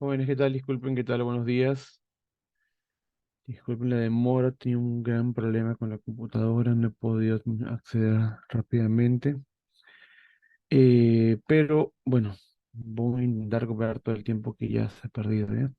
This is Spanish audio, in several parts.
Jóvenes, ¿qué tal? Disculpen, ¿qué tal? Buenos días. Disculpen la demora, tenía un gran problema con la computadora, no he podido acceder rápidamente. Pero bueno, voy a intentar recuperar todo el tiempo que ya se ha perdido, ¿ya?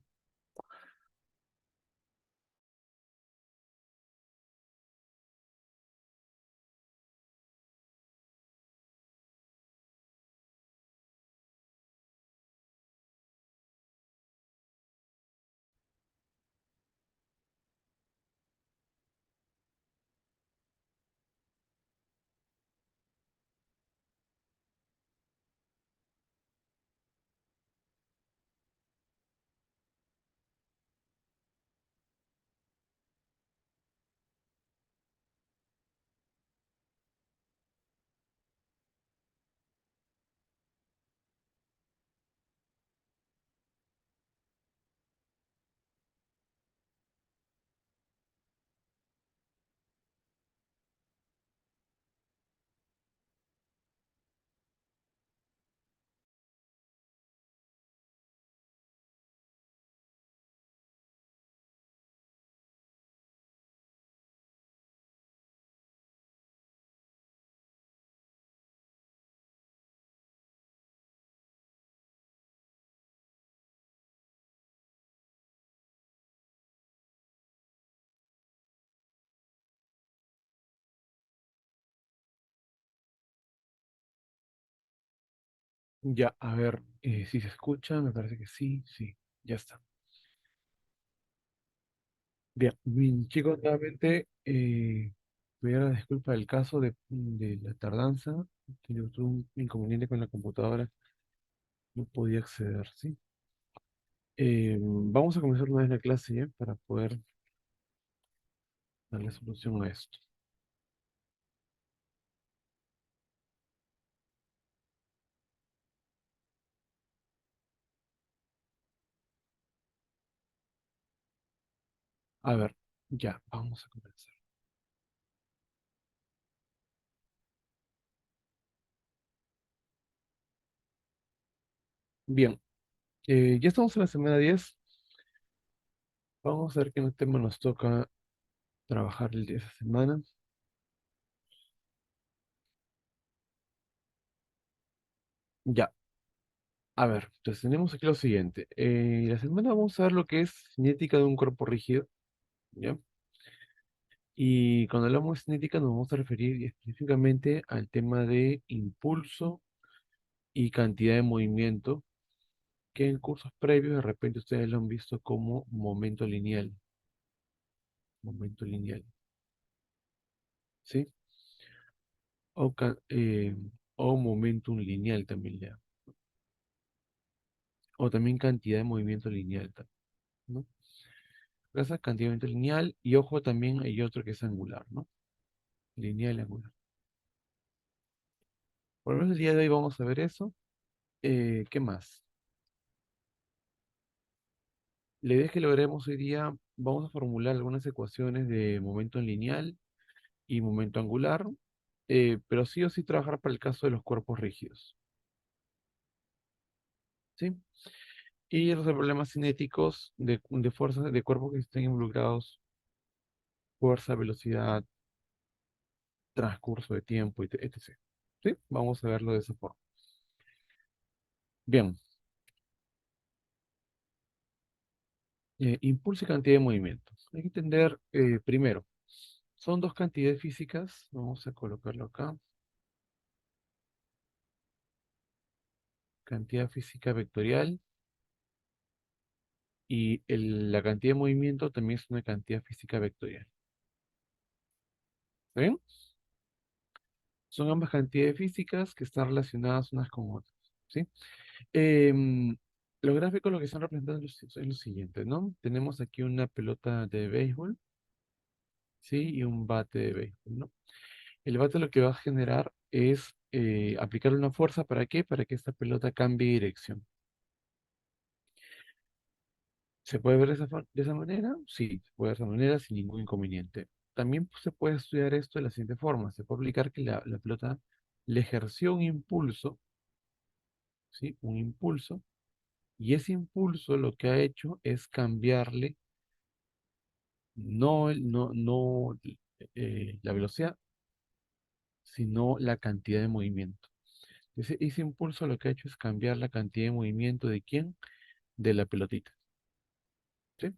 Ya, a ver, si se escucha, me parece que sí, sí, ya está. Bien, chicos, nuevamente, pido la disculpa del caso de la tardanza, que yo tuve un inconveniente con la computadora, no podía acceder, ¿sí? Vamos a comenzar una vez la clase ya para poder darle solución a esto. A ver, ya, vamos a comenzar. Bien, ya estamos en la semana 10. Vamos a ver qué tema nos toca trabajar el día de esta semana. Ya, a ver, entonces tenemos aquí lo siguiente. La semana vamos a ver lo que es cinética de un cuerpo rígido, ¿ya? Y cuando hablamos de cinética nos vamos a referir específicamente al tema de impulso y cantidad de movimiento, que en cursos previos de repente ustedes lo han visto como momento lineal, ¿sí? O momentum lineal también le llaman, o también cantidad de movimiento lineal, ¿no? Esa cantidad de movimiento lineal, y ojo, también hay otro que es angular, ¿no? Lineal y angular. Por lo menos el día de hoy vamos a ver eso. ¿Qué más? La idea es que logremos hoy día, vamos a formular algunas ecuaciones de momento lineal y momento angular, pero sí o sí trabajar para el caso de los cuerpos rígidos, ¿sí? Y los problemas cinéticos de fuerzas, de cuerpos que estén involucrados, fuerza, velocidad, transcurso de tiempo, etc. ¿Sí? Vamos a verlo de esa forma. Bien, impulso y cantidad de movimiento. Hay que entender, primero, son dos cantidades físicas, vamos a colocarlo acá, cantidad física vectorial, y la cantidad de movimiento también es una cantidad física vectorial. ¿Está bien? Son ambas cantidades físicas que están relacionadas unas con otras, ¿sí? Em, los gráficos lo que están representando es lo siguiente, ¿no? Tenemos aquí una pelota de béisbol, ¿sí? Y un bate de béisbol, ¿no? El bate lo que va a generar es aplicar una fuerza, ¿para qué? Para que esta pelota cambie de dirección. ¿Se puede ver de esa manera? Sí, se puede ver de esa manera sin ningún inconveniente. También pues, se puede estudiar esto de la siguiente forma. Se puede aplicar que la pelota le ejerció un impulso, ¿sí? Un impulso, Y ese impulso lo que ha hecho es cambiarle no la velocidad, sino la cantidad de movimiento. Ese impulso lo que ha hecho es cambiar la cantidad de movimiento de quién, de la pelotita. ¿Sí?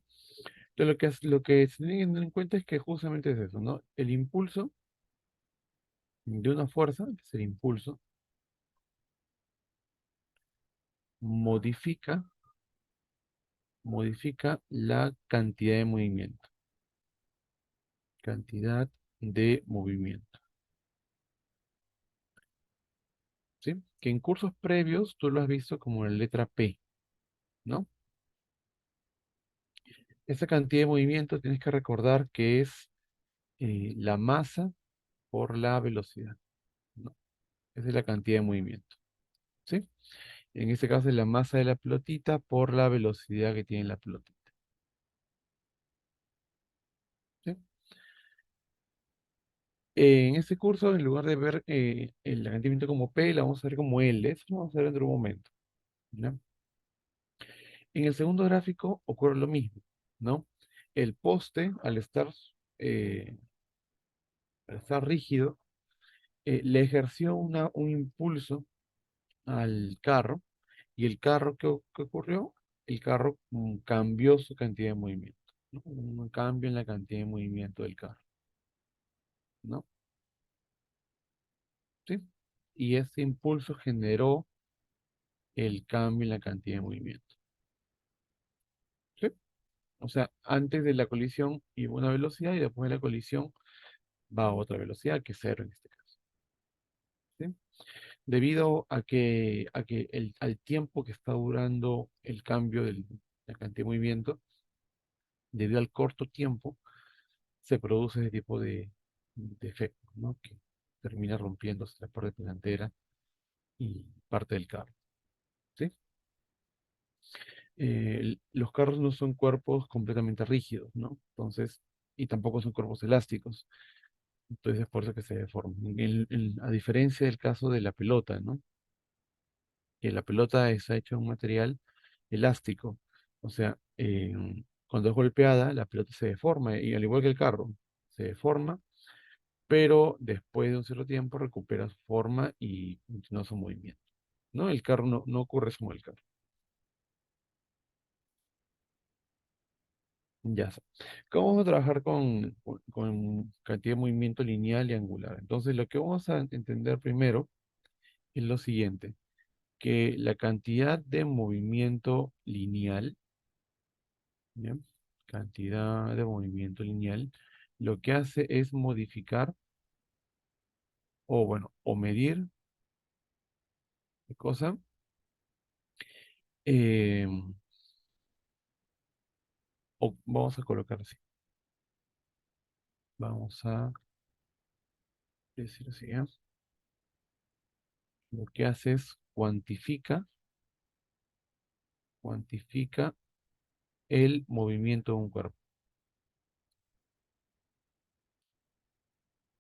Entonces lo que se tiene que tener en cuenta es que justamente es eso, ¿no? El impulso de una fuerza, que es el impulso, modifica, modifica la cantidad de movimiento. Cantidad de movimiento. ¿Sí? Que en cursos previos tú lo has visto como la letra P, ¿no? Esa cantidad de movimiento tienes que recordar que es la masa por la velocidad, ¿no? Esa es la cantidad de movimiento, ¿sí? En este caso es la masa de la pelotita por la velocidad que tiene la pelotita, ¿sí? En este curso, en lugar de ver el cantidad como P, la vamos a ver como L. Eso lo vamos a ver en otro momento, ¿no? En el segundo gráfico ocurre lo mismo, ¿no? El poste, eh, al estar rígido, le ejerció un impulso al carro, y el carro, ¿qué ocurrió? El carro cambió su cantidad de movimiento, ¿no? Un cambio en la cantidad de movimiento del carro, ¿no? ¿Sí? Y ese impulso generó el cambio en la cantidad de movimiento, ¿sí? O sea, antes de la colisión iba a una velocidad y después de la colisión va a otra velocidad, que es cero en este caso, ¿sí? Debido a que al tiempo que está durando el cambio de la cantidad de movimiento, debido al corto tiempo, se produce ese tipo de efecto, ¿no? Que termina rompiéndose la parte delantera y parte del carro, ¿sí? Los carros no son cuerpos completamente rígidos, ¿no? Entonces, y tampoco son cuerpos elásticos. Entonces es por eso que se deforman. A diferencia del caso de la pelota, ¿no? Que la pelota está hecha de un material elástico. O sea, cuando es golpeada, la pelota se deforma, y al igual que el carro, se deforma, pero después de un cierto tiempo recupera su forma y continúa su movimiento, ¿no? El carro no ocurre eso con el carro. Ya está. ¿Cómo vamos a trabajar con cantidad de movimiento lineal y angular? Entonces, lo que vamos a entender primero es lo siguiente, que la cantidad de movimiento lineal, ¿ya? Cantidad de movimiento lineal, lo que hace es modificar, o bueno, o medir, ¿qué cosa? Eh, o vamos a colocar así, vamos a decir así, ¿ya? Lo que hace es cuantifica el movimiento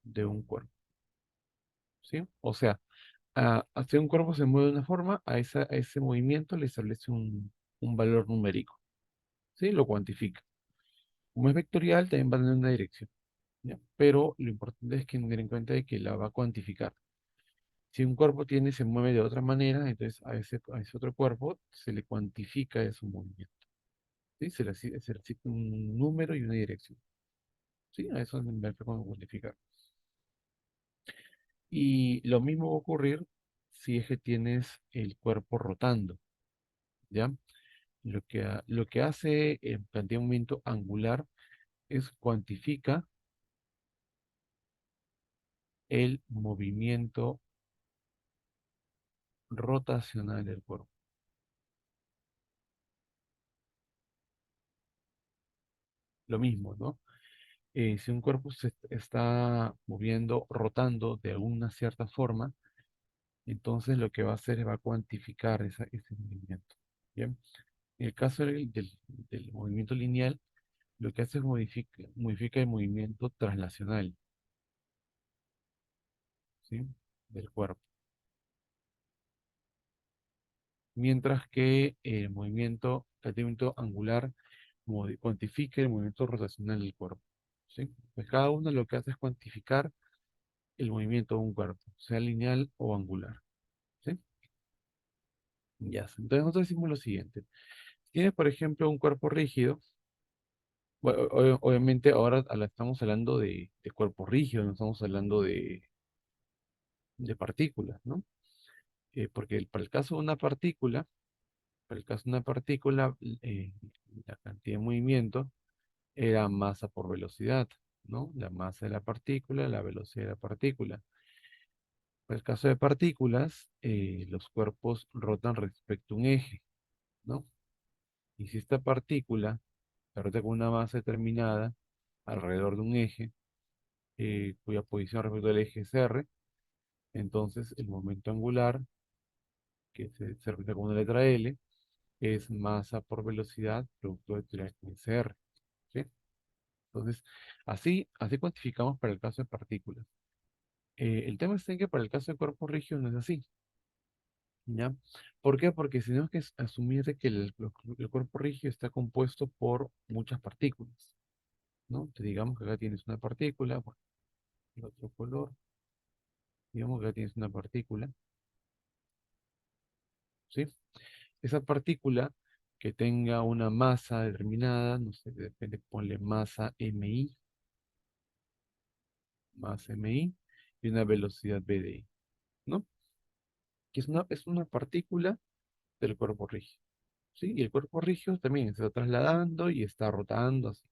de un cuerpo, ¿sí? O sea, si un cuerpo se mueve de una forma, a ese movimiento le establece un valor numérico, ¿sí? Lo cuantifica. Como es vectorial, también va a tener una dirección, ¿ya? Pero lo importante es que tener en cuenta de que la va a cuantificar. Si un cuerpo se mueve de otra manera, entonces a ese otro cuerpo se le cuantifica su movimiento, ¿sí? Se le asigna un número y una dirección, ¿sí? A eso me refiero con cuantificar. Y lo mismo va a ocurrir si es que tienes el cuerpo rotando, ¿ya? Lo que hace el planteamiento angular es cuantifica el movimiento rotacional del cuerpo. Lo mismo, ¿no? Si un cuerpo se está moviendo, rotando de alguna cierta forma, entonces lo que va a hacer es va a cuantificar ese movimiento. ¿Bien? En el caso del movimiento lineal, lo que hace es modifica el movimiento translacional, ¿sí? Del cuerpo. mientras que el movimiento angular cuantifica el movimiento rotacional del cuerpo. ¿Sí? Pues cada uno lo que hace es cuantificar el movimiento de un cuerpo, sea lineal o angular. ¿Sí? Ya. Entonces nosotros decimos lo siguiente. Si tienes, por ejemplo, un cuerpo rígido, bueno, obviamente ahora estamos hablando de cuerpo rígido, no estamos hablando de partículas, ¿no? Porque para el caso de una partícula, para el caso de una partícula, la cantidad de movimiento era masa por velocidad, ¿no? La masa de la partícula, la velocidad de la partícula. Para el caso de partículas, los cuerpos rotan respecto a un eje, ¿no? Y si esta partícula rota con una masa determinada alrededor de un eje, cuya posición respecto al eje es r, entonces el momento angular, que se representa con una letra L, es masa por velocidad producto de teoría con ese r, ¿sí? Entonces, así cuantificamos para el caso de partículas. El tema es en que para el caso de cuerpos rígidos no es así, ¿ya? ¿Por qué? Porque tenemos que asumir de que el cuerpo rígido está compuesto por muchas partículas, ¿no? Entonces, digamos que acá tienes una partícula, bueno, el otro color, digamos que acá tienes una partícula, ¿sí? Esa partícula que tenga una masa determinada, no sé, depende, ponle masa MI, y una velocidad BDI, ¿no? Que es una partícula del cuerpo rígido, ¿sí? Y el cuerpo rígido también se está trasladando y está rotando así.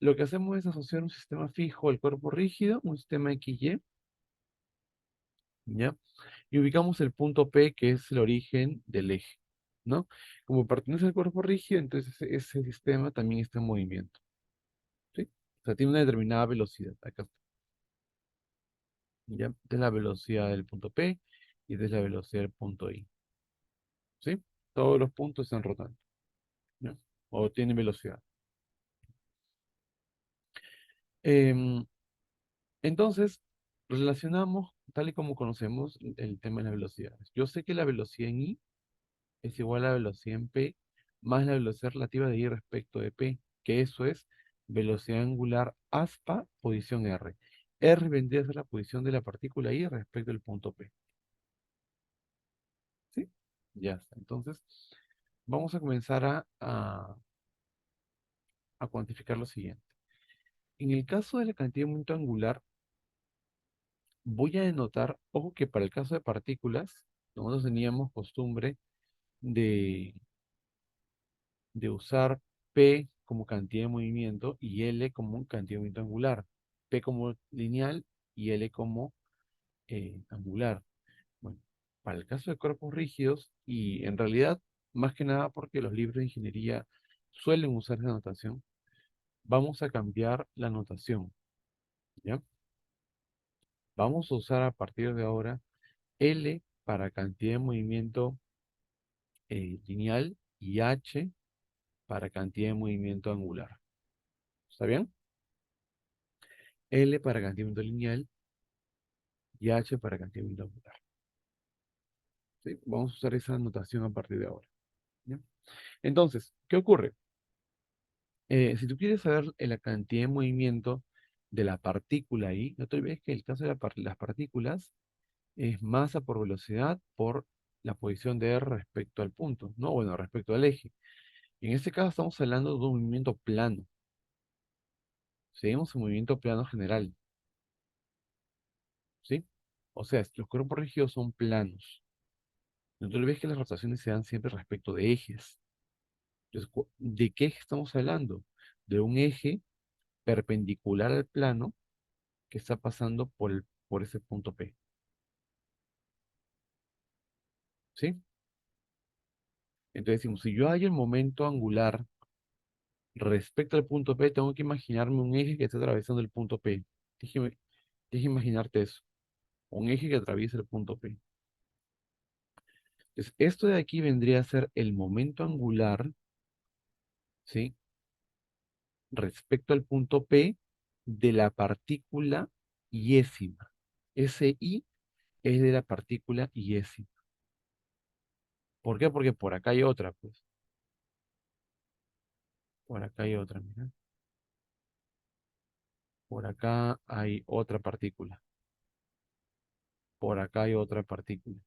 Lo que hacemos es asociar un sistema fijo al cuerpo rígido, un sistema XY, ¿ya? Y ubicamos el punto P, que es el origen del eje, ¿no? Como pertenece al cuerpo rígido, entonces ese sistema también está en movimiento, ¿sí? O sea, tiene una determinada velocidad. Acá está, ¿ya? Esta es la velocidad del punto P y esta es la velocidad del punto I, ¿sí? Todos los puntos están rotando, ¿ya? O tienen velocidad. Em, entonces, relacionamos, tal y como conocemos, el tema de las velocidades. Yo sé que la velocidad en I es igual a la velocidad en P más la velocidad relativa de I respecto de P, que eso es velocidad angular aspa posición R. R vendría a ser la posición de la partícula I respecto al punto P. ¿Sí? Ya está. Entonces, vamos a comenzar a cuantificar lo siguiente. En el caso de la cantidad de momento angular, voy a denotar, ojo que para el caso de partículas, nosotros teníamos costumbre de, de usar P como cantidad de movimiento y L como cantidad de movimiento angular. P como lineal y L como angular. Bueno, para el caso de cuerpos rígidos, y en realidad, más que nada porque los libros de ingeniería suelen usar esa notación, vamos a cambiar la notación, ¿ya? Vamos a usar a partir de ahora L para cantidad de movimiento lineal y H para cantidad de movimiento angular. ¿Está bien? L para cantidad de movimiento lineal y H para cantidad de movimiento angular. ¿Sí? Vamos a usar esa notación a partir de ahora, ¿ya? Entonces, ¿qué ocurre? Si tú quieres saber la cantidad de movimiento de la partícula ahí, no te olvides que el caso de las partículas es masa por velocidad por la posición de R respecto al punto, ¿no? Bueno, respecto al eje. En este caso estamos hablando de un movimiento plano. Seguimos en movimiento plano general, ¿sí? O sea, los cuerpos rígidos son planos. No te olvides que las rotaciones se dan siempre respecto de ejes. Entonces, ¿de qué eje estamos hablando? De un eje perpendicular al plano que está pasando por ese punto P, ¿sí? Entonces decimos, si yo hallo el momento angular respecto al punto P, tengo que imaginarme un eje que está atravesando el punto P. Déjeme, déjeme imaginarte eso, un eje que atraviesa el punto P. Entonces, esto de aquí vendría a ser el momento angular, ¿sí? Respecto al punto P de la partícula iésima. Ese I es de la partícula iésima. ¿Por qué? Porque por acá hay otra, pues. Por acá hay otra, mira. Por acá hay otra partícula. Por acá hay otra partícula.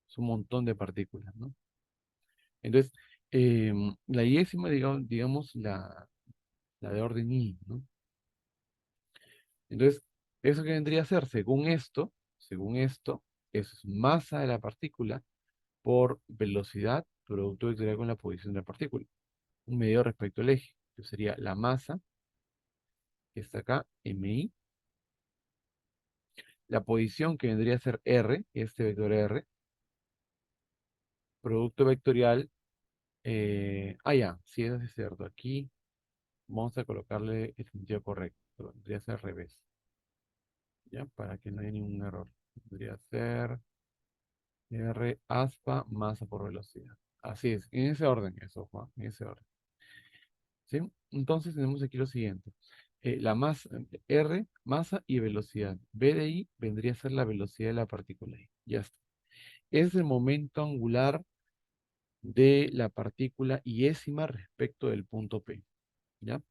Es un montón de partículas, ¿no? Entonces, la iésima, digamos la de orden I, ¿no? Entonces, ¿eso qué vendría a ser? Según esto, eso es masa de la partícula por velocidad, producto vectorial con la posición de la partícula. Un medio respecto al eje, que sería la masa, que está acá, MI, la posición que vendría a ser R, este vector R, producto vectorial, ya, sí, eso sí es cierto. Aquí vamos a colocarle el sentido correcto, vendría a ser al revés, ¿ya? Para que no haya ningún error. Vendría a ser R aspa masa por velocidad. Así es, en ese orden, eso, Juan, en ese orden. ¿Sí? Entonces tenemos aquí lo siguiente. La masa, R, masa y velocidad. B de I vendría a ser la velocidad de la partícula I. Ya está. Es el momento angular de la partícula iésima respecto del punto P. ¿Ya?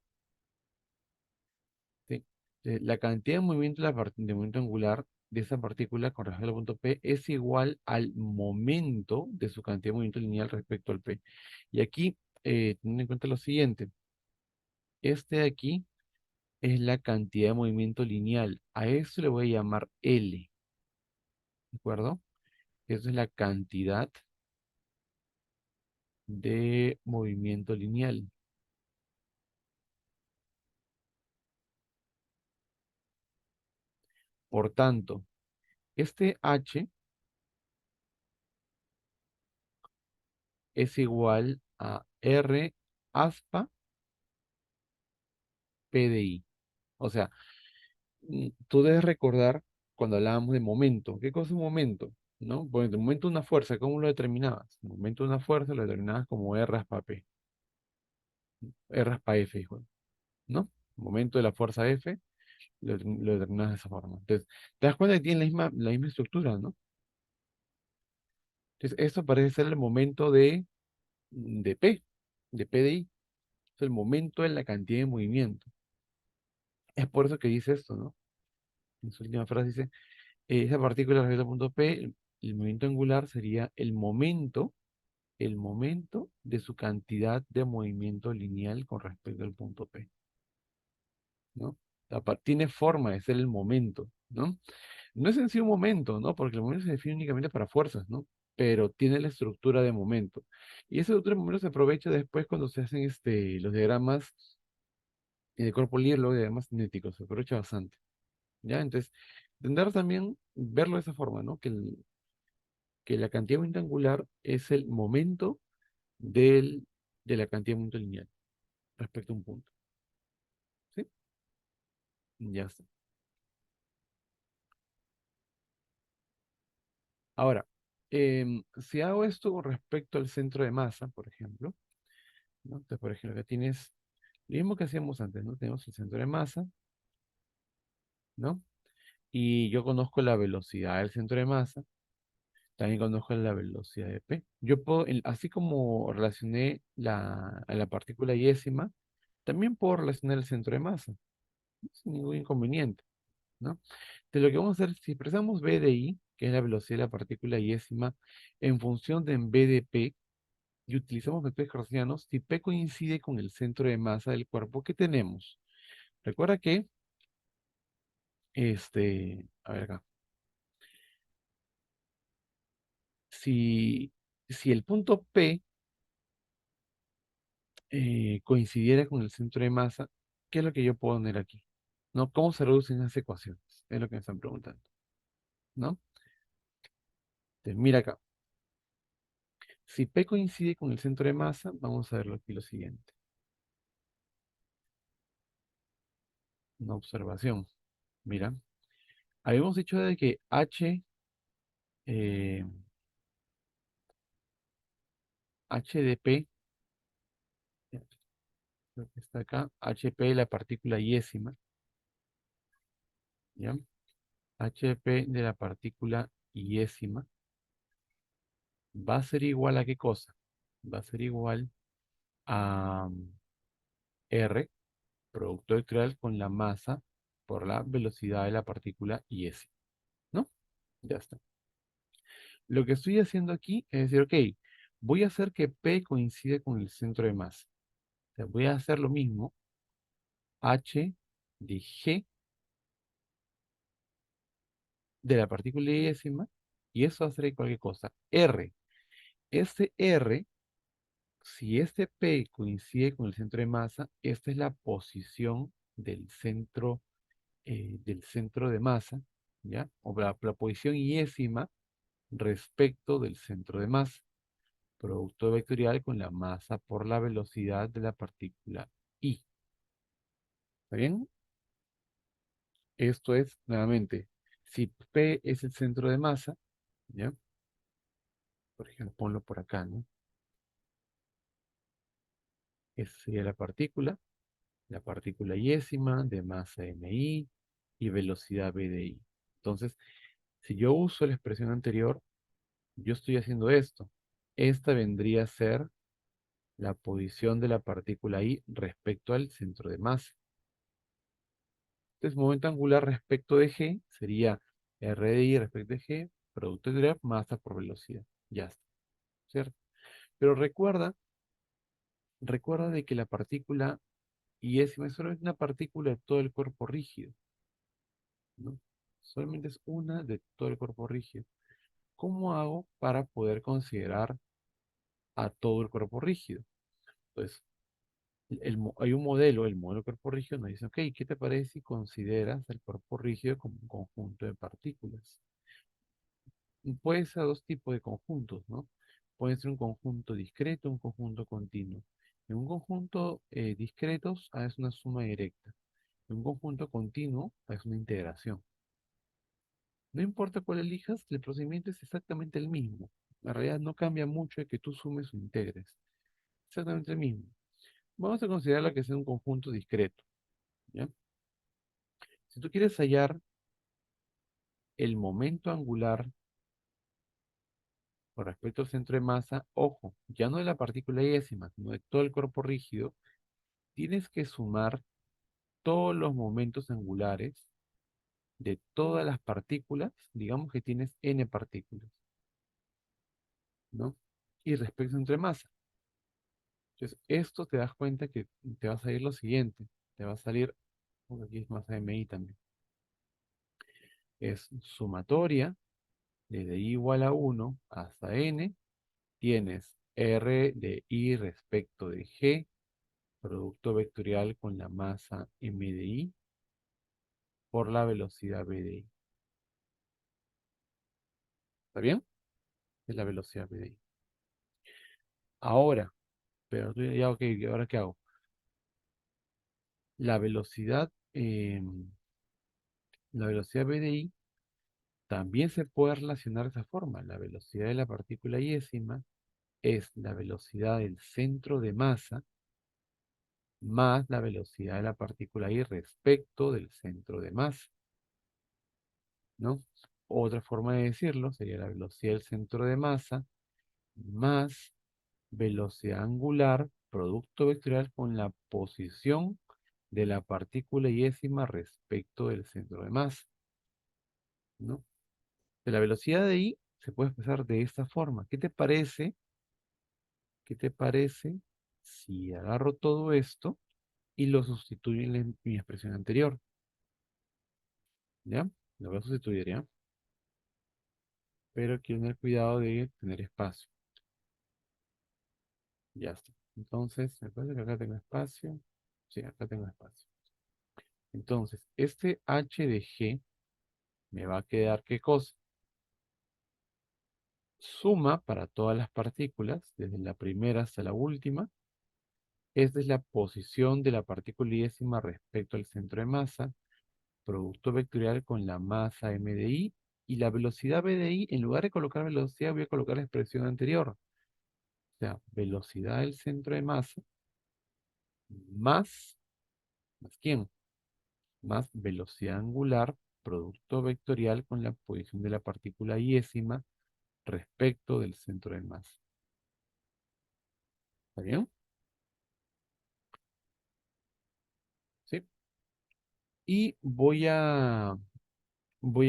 Sí. La cantidad de movimiento de movimiento angular de esa partícula con respecto al punto P es igual al momento de su cantidad de movimiento lineal respecto al P. Y aquí, teniendo en cuenta lo siguiente, este de aquí es la cantidad de movimiento lineal. A eso le voy a llamar L, ¿de acuerdo? Eso es la cantidad de movimiento lineal. Por tanto, este H es igual a R aspa P de I. O sea, tú debes recordar cuando hablábamos de momento. ¿Qué cosa es un momento? ¿No? Bueno, de momento una fuerza, ¿cómo lo determinabas? El momento de una fuerza lo determinabas como R aspa P, R aspa F, hijo, ¿no? El momento de la fuerza F lo determinabas de esa forma. Entonces, te das cuenta que tiene la misma estructura, ¿no? Entonces, esto parece ser el momento de P, de P de I. Es el momento de la cantidad de movimiento. Es por eso que dice esto, ¿no? En su última frase dice, esa partícula respecto al punto P, el movimiento angular sería el momento de su cantidad de movimiento lineal con respecto al punto P, ¿no? Tiene forma de ser el momento, ¿no? No es en sí un momento, ¿no? Porque el momento se define únicamente para fuerzas, ¿no? Pero tiene la estructura de momento. Y ese otro momento se aprovecha después cuando se hacen los diagramas de cuerpo libre, los diagramas cinéticos, se aprovecha bastante, ¿ya? Entonces, intentar también verlo de esa forma, ¿no? Que la cantidad de momento angular es el momento de la cantidad de momento lineal respecto a un punto. ¿Sí? Ya está. Ahora, si hago esto con respecto al centro de masa, por ejemplo, ¿no? Entonces, por ejemplo, acá tienes lo mismo que hacíamos antes, ¿no? Tenemos el centro de masa, ¿no? Y yo conozco la velocidad del centro de masa, también conozco la velocidad de P. Yo puedo, así como relacioné a la partícula iésima, también puedo relacionar el centro de masa, sin ningún inconveniente, ¿no? De lo que vamos a hacer, si expresamos B de I, que es la velocidad de la partícula iésima, en función de en B de P, y utilizamos vectores cartesianos, si P coincide con el centro de masa del cuerpo que tenemos. Recuerda que, a ver acá, si el punto P coincidiera con el centro de masa, ¿qué es lo que yo puedo poner aquí? ¿No? ¿Cómo se reducen esas ecuaciones? Es lo que me están preguntando, ¿no? Entonces, mira acá. Si P coincide con el centro de masa, vamos a ver aquí lo siguiente. Una observación. Mira, habíamos dicho de que eh, H de P, creo que está acá, HP la partícula iésima, ¿ya? HP de la partícula iésima va a ser igual a ¿qué cosa? Va a ser igual a R, producto vectorial con la masa por la velocidad de la partícula y S, ¿no? Ya está. Lo que estoy haciendo aquí es decir, ok, voy a hacer que P coincide con el centro de masa. O sea, voy a hacer lo mismo, H de G de la partícula y décima, y eso va a ser cualquier cosa. R. Este R, si este P coincide con el centro de masa, esta es la posición del centro de masa, ¿ya? O la posición iésima respecto del centro de masa. Producto vectorial con la masa por la velocidad de la partícula I. ¿Está bien? Esto es, nuevamente, si P es el centro de masa, ¿ya? Por ejemplo, ponlo por acá, ¿no? Esa sería la partícula iésima de masa MI y velocidad BDI. Entonces, si yo uso la expresión anterior, yo estoy haciendo esto. Esta vendría a ser la posición de la partícula I respecto al centro de masa. Entonces, momento angular respecto de G sería R de I respecto de G, producto de graf, masa por velocidad. Ya está, ¿cierto? Pero recuerda de que la partícula I es solamente una partícula de todo el cuerpo rígido, ¿no? Solamente es una de todo el cuerpo rígido. ¿Cómo hago para poder considerar a todo el cuerpo rígido? Pues hay un modelo, el modelo cuerpo rígido, nos dice, ok, ¿qué te parece si consideras el cuerpo rígido como un conjunto de partículas? Puede ser dos tipos de conjuntos, ¿no? Puede ser un conjunto discreto, un conjunto continuo. En un conjunto discreto es una suma directa. En un conjunto continuo es una integración. No importa cuál elijas, el procedimiento es exactamente el mismo. En realidad no cambia mucho de que tú sumes o integres. Exactamente el mismo. Vamos a considerarla que sea un conjunto discreto, ¿ya? Si tú quieres hallar el momento angular con respecto al centro de masa, ojo, ya no de la partícula décima, sino de todo el cuerpo rígido, tienes que sumar todos los momentos angulares de todas las partículas, digamos que tienes n partículas, ¿no? Y respecto al centro de masa. Entonces, esto te das cuenta que te va a salir lo siguiente, te va a salir, porque aquí es masa MI también, es sumatoria, desde i igual a 1 hasta n, tienes R de I respecto de G, producto vectorial con la masa m de I por la velocidad v de I. ¿Está bien? Es la velocidad v de I. Ahora, pero tú ya, ok, ¿ahora qué hago? La velocidad, la velocidad v de I también se puede relacionar de esa forma. La velocidad de la partícula iésima es la velocidad del centro de masa más la velocidad de la partícula I respecto del centro de masa, ¿no? Otra forma de decirlo sería la velocidad del centro de masa más velocidad angular, producto vectorial con la posición de la partícula iésima respecto del centro de masa, ¿no? De la velocidad de I se puede expresar de esta forma. ¿Qué te parece? ¿Qué te parece si agarro todo esto y lo sustituyo en mi expresión anterior? ¿Ya? Lo voy a sustituir, ¿ya? Pero quiero tener cuidado de tener espacio. Ya está. Entonces, me parece que acá tengo espacio. Sí, acá tengo espacio. Entonces, este h de g me va a quedar ¿qué cosa? Suma para todas las partículas, desde la primera hasta la última. Esta es la posición de la partícula décima respecto al centro de masa, producto vectorial con la masa m de i, y la velocidad v de i, en lugar de colocar velocidad, voy a colocar la expresión anterior. O sea, velocidad del centro de masa más, ¿más quién? Más velocidad angular, producto vectorial con la posición de la partícula iésima respecto del centro de masa. ¿Está bien? ¿Sí? Y voy a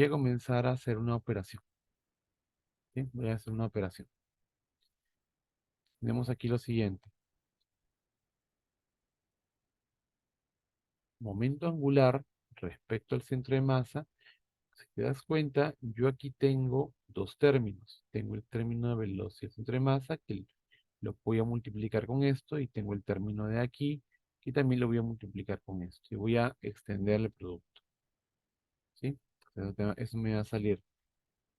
comenzar a hacer una operación. ¿Sí? Voy a hacer una operación. Tenemos aquí lo siguiente. Momento angular respecto al centro de masa. Si te das cuenta, yo aquí tengo dos términos. Tengo el término de velocidad del centro de masa, que lo voy a multiplicar con esto, y tengo el término de aquí, que también lo voy a multiplicar con esto. Y voy a extender el producto. ¿Sí? Eso me va a salir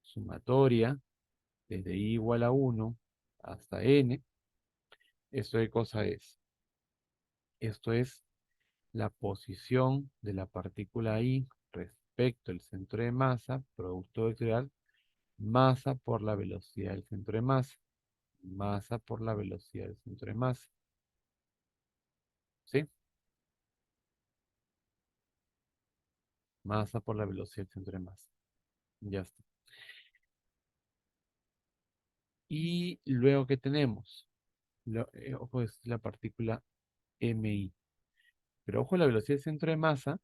sumatoria desde i igual a 1 hasta n. ¿Esto de cosa es? Esto es la posición de la partícula i respecto al centro de masa, producto vectorial, masa por la velocidad del centro de masa. Masa por la velocidad del centro de masa. ¿Sí? Masa por la velocidad del centro de masa. Ya está. Y luego, ¿qué tenemos? Ojo, es la partícula MI. Pero ojo, la velocidad del centro de masa,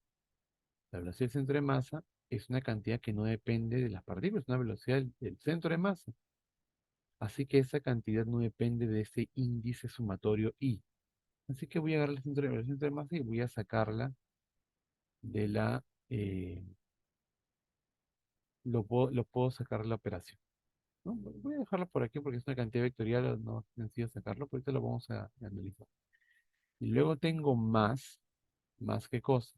la velocidad del centro de masa es una cantidad que no depende de las partículas, es una velocidad del centro de masa. Así que esa cantidad no depende de ese índice sumatorio I. Así que voy a agarrar el centro de masa y voy a sacarla de la... lo puedo sacar de la operación, ¿no? Voy a dejarlo por aquí porque es una cantidad vectorial, no es sencillo sacarlo, pero ahorita lo vamos a analizar. Y luego tengo más qué cosa,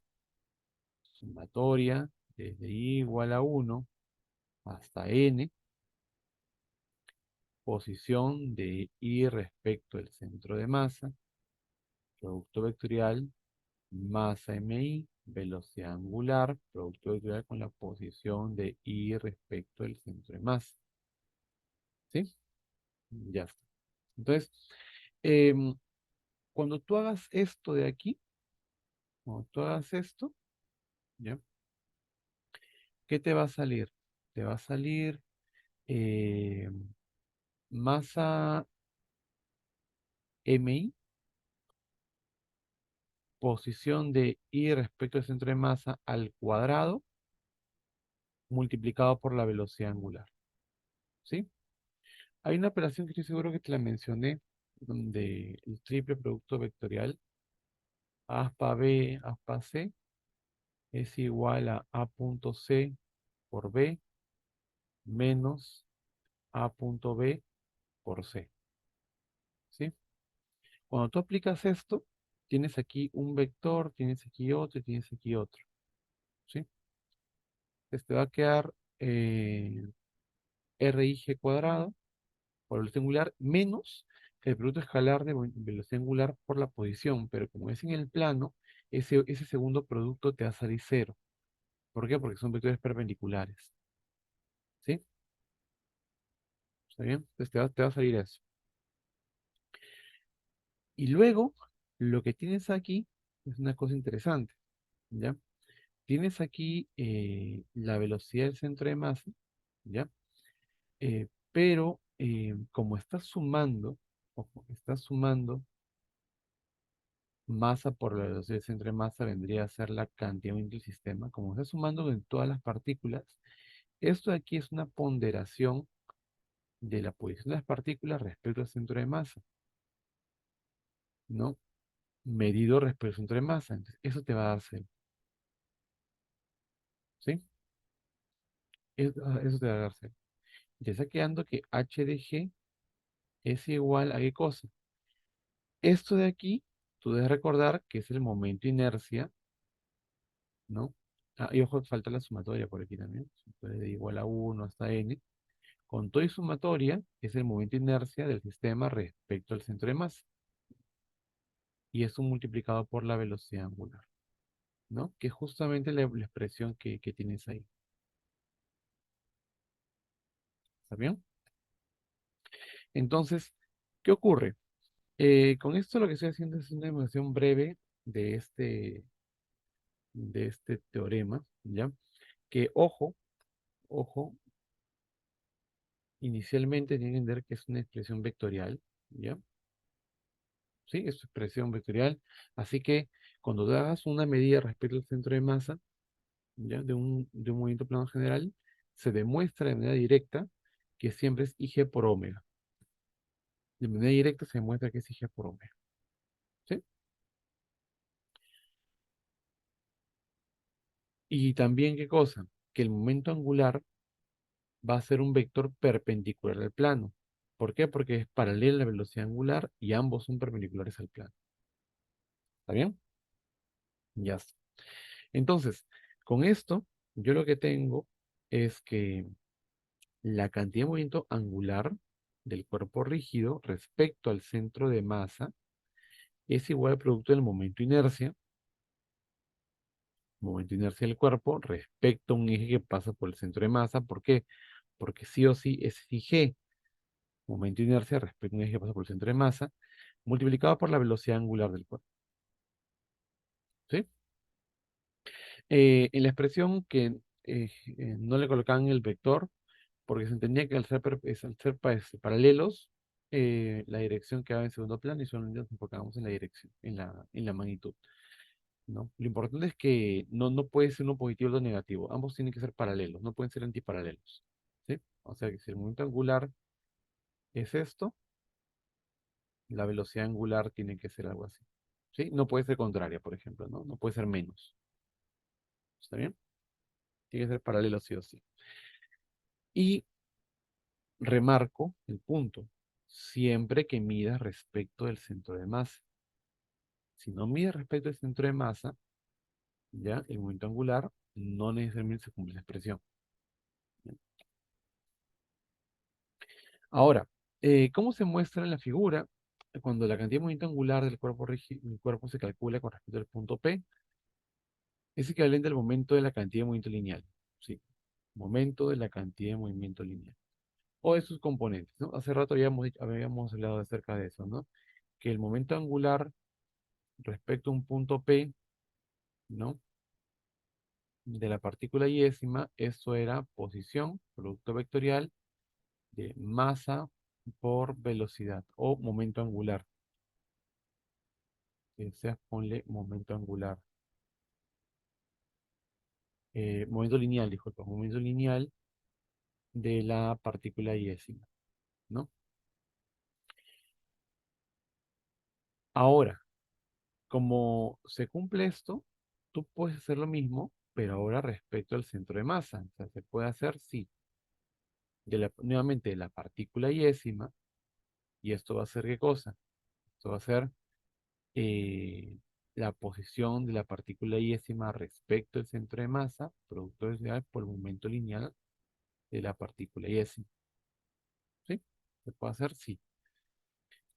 sumatoria desde i igual a 1 hasta n, posición de i respecto al centro de masa, producto vectorial, masa mi, velocidad angular, producto vectorial con la posición de i respecto al centro de masa. ¿Sí? Ya está. Entonces, em, cuando tú hagas esto de aquí, cuando tú hagas esto, ¿ya? ¿Qué te va a salir? Te va a salir masa mi, posición de i respecto al centro de masa al cuadrado, multiplicado por la velocidad angular. ¿Sí? Hay una operación que estoy seguro que te la mencioné, donde el triple producto vectorial aspa b, aspa c, es igual a punto c por b menos a punto b por c. ¿Sí? Cuando tú aplicas esto, tienes aquí un vector, tienes aquí otro y tienes aquí otro. ¿Sí? Entonces te va a quedar RIG cuadrado por velocidad angular menos el producto escalar de velocidad angular por la posición. Pero como es en el plano, ese segundo producto te va a salir cero. ¿Por qué? Porque son vectores perpendiculares. ¿Sí? ¿Está bien? Entonces te va a salir eso. Y luego, lo que tienes aquí es una cosa interesante. ¿Ya? Tienes aquí la velocidad del centro de masa. ¿Ya? Pero como estás sumando, ojo, estás sumando masa por la velocidad del centro de masa, vendría a ser la cantidad del sistema. Como estás sumando en todas las partículas, esto de aquí es una ponderación de la posición de las partículas respecto al centro de masa, ¿no? Medido respecto al centro de masa. Entonces, eso te va a dar cero, ¿sí? Eso te va a dar cero. Ya está quedando que h de g es igual a qué cosa. Esto de aquí, tú debes recordar que es el momento inercia, ¿no? Ah, y ojo, falta la sumatoria por aquí también. Entonces, de igual a 1 hasta n. Con todo y sumatoria, es el momento inercia del sistema respecto al centro de masa. Y eso multiplicado por la velocidad angular, ¿no? Que es justamente la expresión que tienes ahí. ¿Está bien? Entonces, ¿qué ocurre? Con esto lo que estoy haciendo es una demostración breve de este teorema, ¿ya? Que, ojo, ojo, inicialmente tienen que entender que es una expresión vectorial, ¿ya? Sí, es expresión vectorial. Así que cuando tú hagas una medida respecto al centro de masa, ¿ya? De un movimiento plano general, se demuestra de manera directa que siempre es IG por omega. De manera directa se demuestra que es IG por omega. ¿Sí? Y también, ¿qué cosa? Que el momento angular va a ser un vector perpendicular al plano. ¿Por qué? Porque es paralela a la velocidad angular y ambos son perpendiculares al plano. ¿Está bien? Ya está. Entonces, con esto, yo lo que tengo es que la cantidad de movimiento angular del cuerpo rígido respecto al centro de masa es igual al producto del momento de inercia del cuerpo respecto a un eje que pasa por el centro de masa. ¿Por qué? Porque sí o sí es G, momento de inercia respecto a un eje que pasa por el centro de masa, multiplicado por la velocidad angular del cuerpo. ¿Sí? En la expresión que no le colocaban el vector, porque se entendía que al ser paralelos, la dirección quedaba en segundo plano y solamente nos enfocábamos en la dirección, en la magnitud, ¿no? Lo importante es que no puede ser uno positivo o otro negativo, ambos tienen que ser paralelos, no pueden ser antiparalelos, ¿sí? O sea que si el momento angular es esto, la velocidad angular tiene que ser algo así, ¿sí? No puede ser contraria, por ejemplo, ¿no? No puede ser menos, ¿está bien? Tiene que ser paralelo sí o sí. Y remarco el punto, siempre que midas respecto del centro de masa. Si no mides respecto al centro de masa, ya el momento angular no necesariamente se cumple la expresión. Ahora, ¿cómo se muestra en la figura? Cuando la cantidad de movimiento angular del cuerpo se calcula con respecto al punto P, es equivalente al momento de la cantidad de movimiento lineal. Sí, momento de la cantidad de movimiento lineal. O de sus componentes, ¿no? Hace rato habíamos hablado acerca de eso, ¿no? Que el momento angular respecto a un punto P, ¿no? De la partícula iésima, eso era posición, producto vectorial, de masa por velocidad o momento angular. Que sea, ponle momento angular. Momento lineal, disculpa, momento lineal de la partícula iésima, ¿no? Ahora, como se cumple esto, tú puedes hacer lo mismo, pero ahora respecto al centro de masa. O sea, se puede hacer, sí, nuevamente de la partícula iésima, y esto va a ser ¿qué cosa? Esto va a ser eh, la posición de la partícula iésima respecto al centro de masa, producto de por el momento lineal de la partícula iésima. ¿Sí? ¿Se puede hacer? Sí.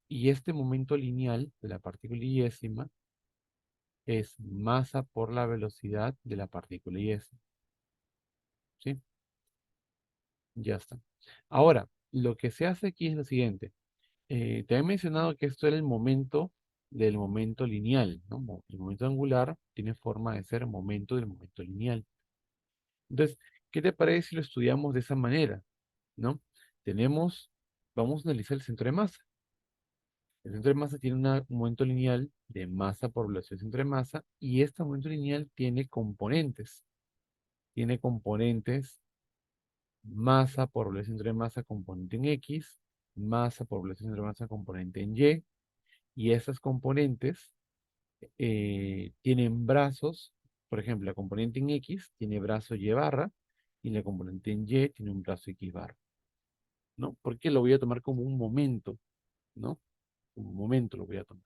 Y este momento lineal de la partícula iésima es masa por la velocidad de la partícula iésima. ¿Sí? Ya está. Ahora, lo que se hace aquí es lo siguiente. Te he mencionado que esto era el momento del momento lineal, ¿no? El momento angular tiene forma de ser momento del momento lineal. Entonces, ¿qué te parece si lo estudiamos de esa manera? ¿No? Tenemos, vamos a analizar el centro de masa. El centro de masa tiene un momento lineal de masa por velocidad del centro de masa y este momento lineal tiene componentes. Tiene componentes masa por velocidad del centro de masa componente en X, masa por velocidad del centro de masa componente en Y, y esas componentes tienen brazos, por ejemplo, la componente en X tiene brazo Y barra y la componente en Y tiene un brazo X barra, ¿no? Porque lo voy a tomar como un momento, ¿no? Como un momento lo voy a tomar,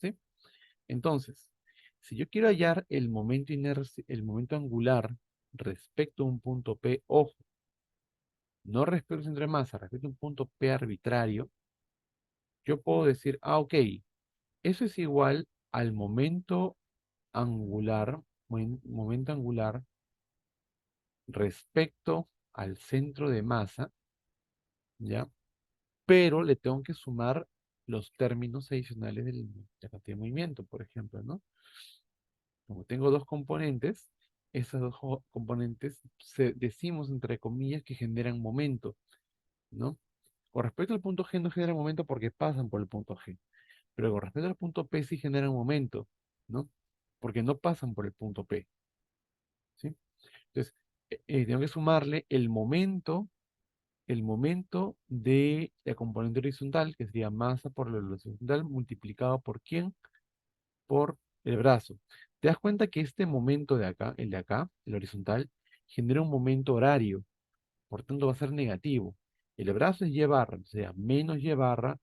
¿sí? Entonces, si yo quiero hallar el momento angular respecto a un punto P, ojo, no respecto al centro de masa, respecto a un punto P arbitrario, yo puedo decir, ok, eso es igual al angular, momento angular respecto al centro de masa, ¿ya? Pero le tengo que sumar los términos adicionales de la cantidad de movimiento, por ejemplo, ¿no? Como tengo dos componentes, Esas dos componentes decimos entre comillas que generan momento, ¿no? Con respecto al punto G no generan momento porque pasan por el punto G, pero con respecto al punto P sí generan momento, ¿no? Porque no pasan por el punto P, ¿sí? Entonces, tengo que sumarle el momento de la componente horizontal, que sería masa por la velocidad horizontal, multiplicado por quién, por el brazo. ¿Te das cuenta que este momento de acá, el horizontal, genera un momento horario, por tanto va a ser negativo? El brazo es y barra, o sea, menos y barra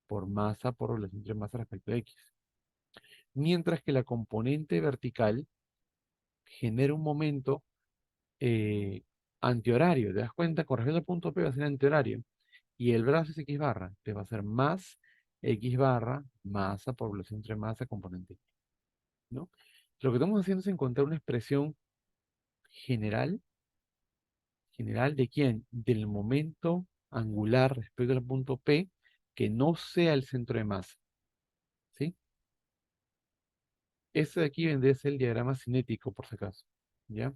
por masa por relación entre masa respecto a x. Mientras que la componente vertical genera un momento eh, antihorario. ¿Te das cuenta? Con respecto al punto P va a ser antihorario. Y el brazo es X barra. Te va a ser más X barra, masa por relación entre masa, componente, ¿no? Lo que estamos haciendo es encontrar una expresión general. ¿General de quién? Del momento angular respecto al punto P que no sea el centro de masa, ¿sí? Este de aquí vendría a ser el diagrama cinético, por si acaso, ¿ya?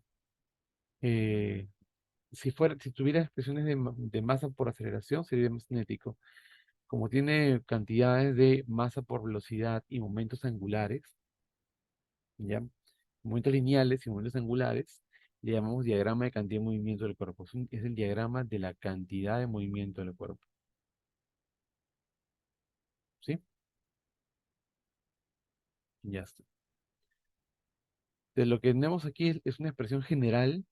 Eh, si tuviera expresiones de masa por aceleración, sería más cinético. Como tiene cantidades de masa por velocidad y momentos angulares, ¿ya? Momentos lineales y momentos angulares, le llamamos diagrama de cantidad de movimiento del cuerpo. Es el diagrama de la cantidad de movimiento del cuerpo, ¿sí? Ya está. De lo que tenemos aquí es una expresión general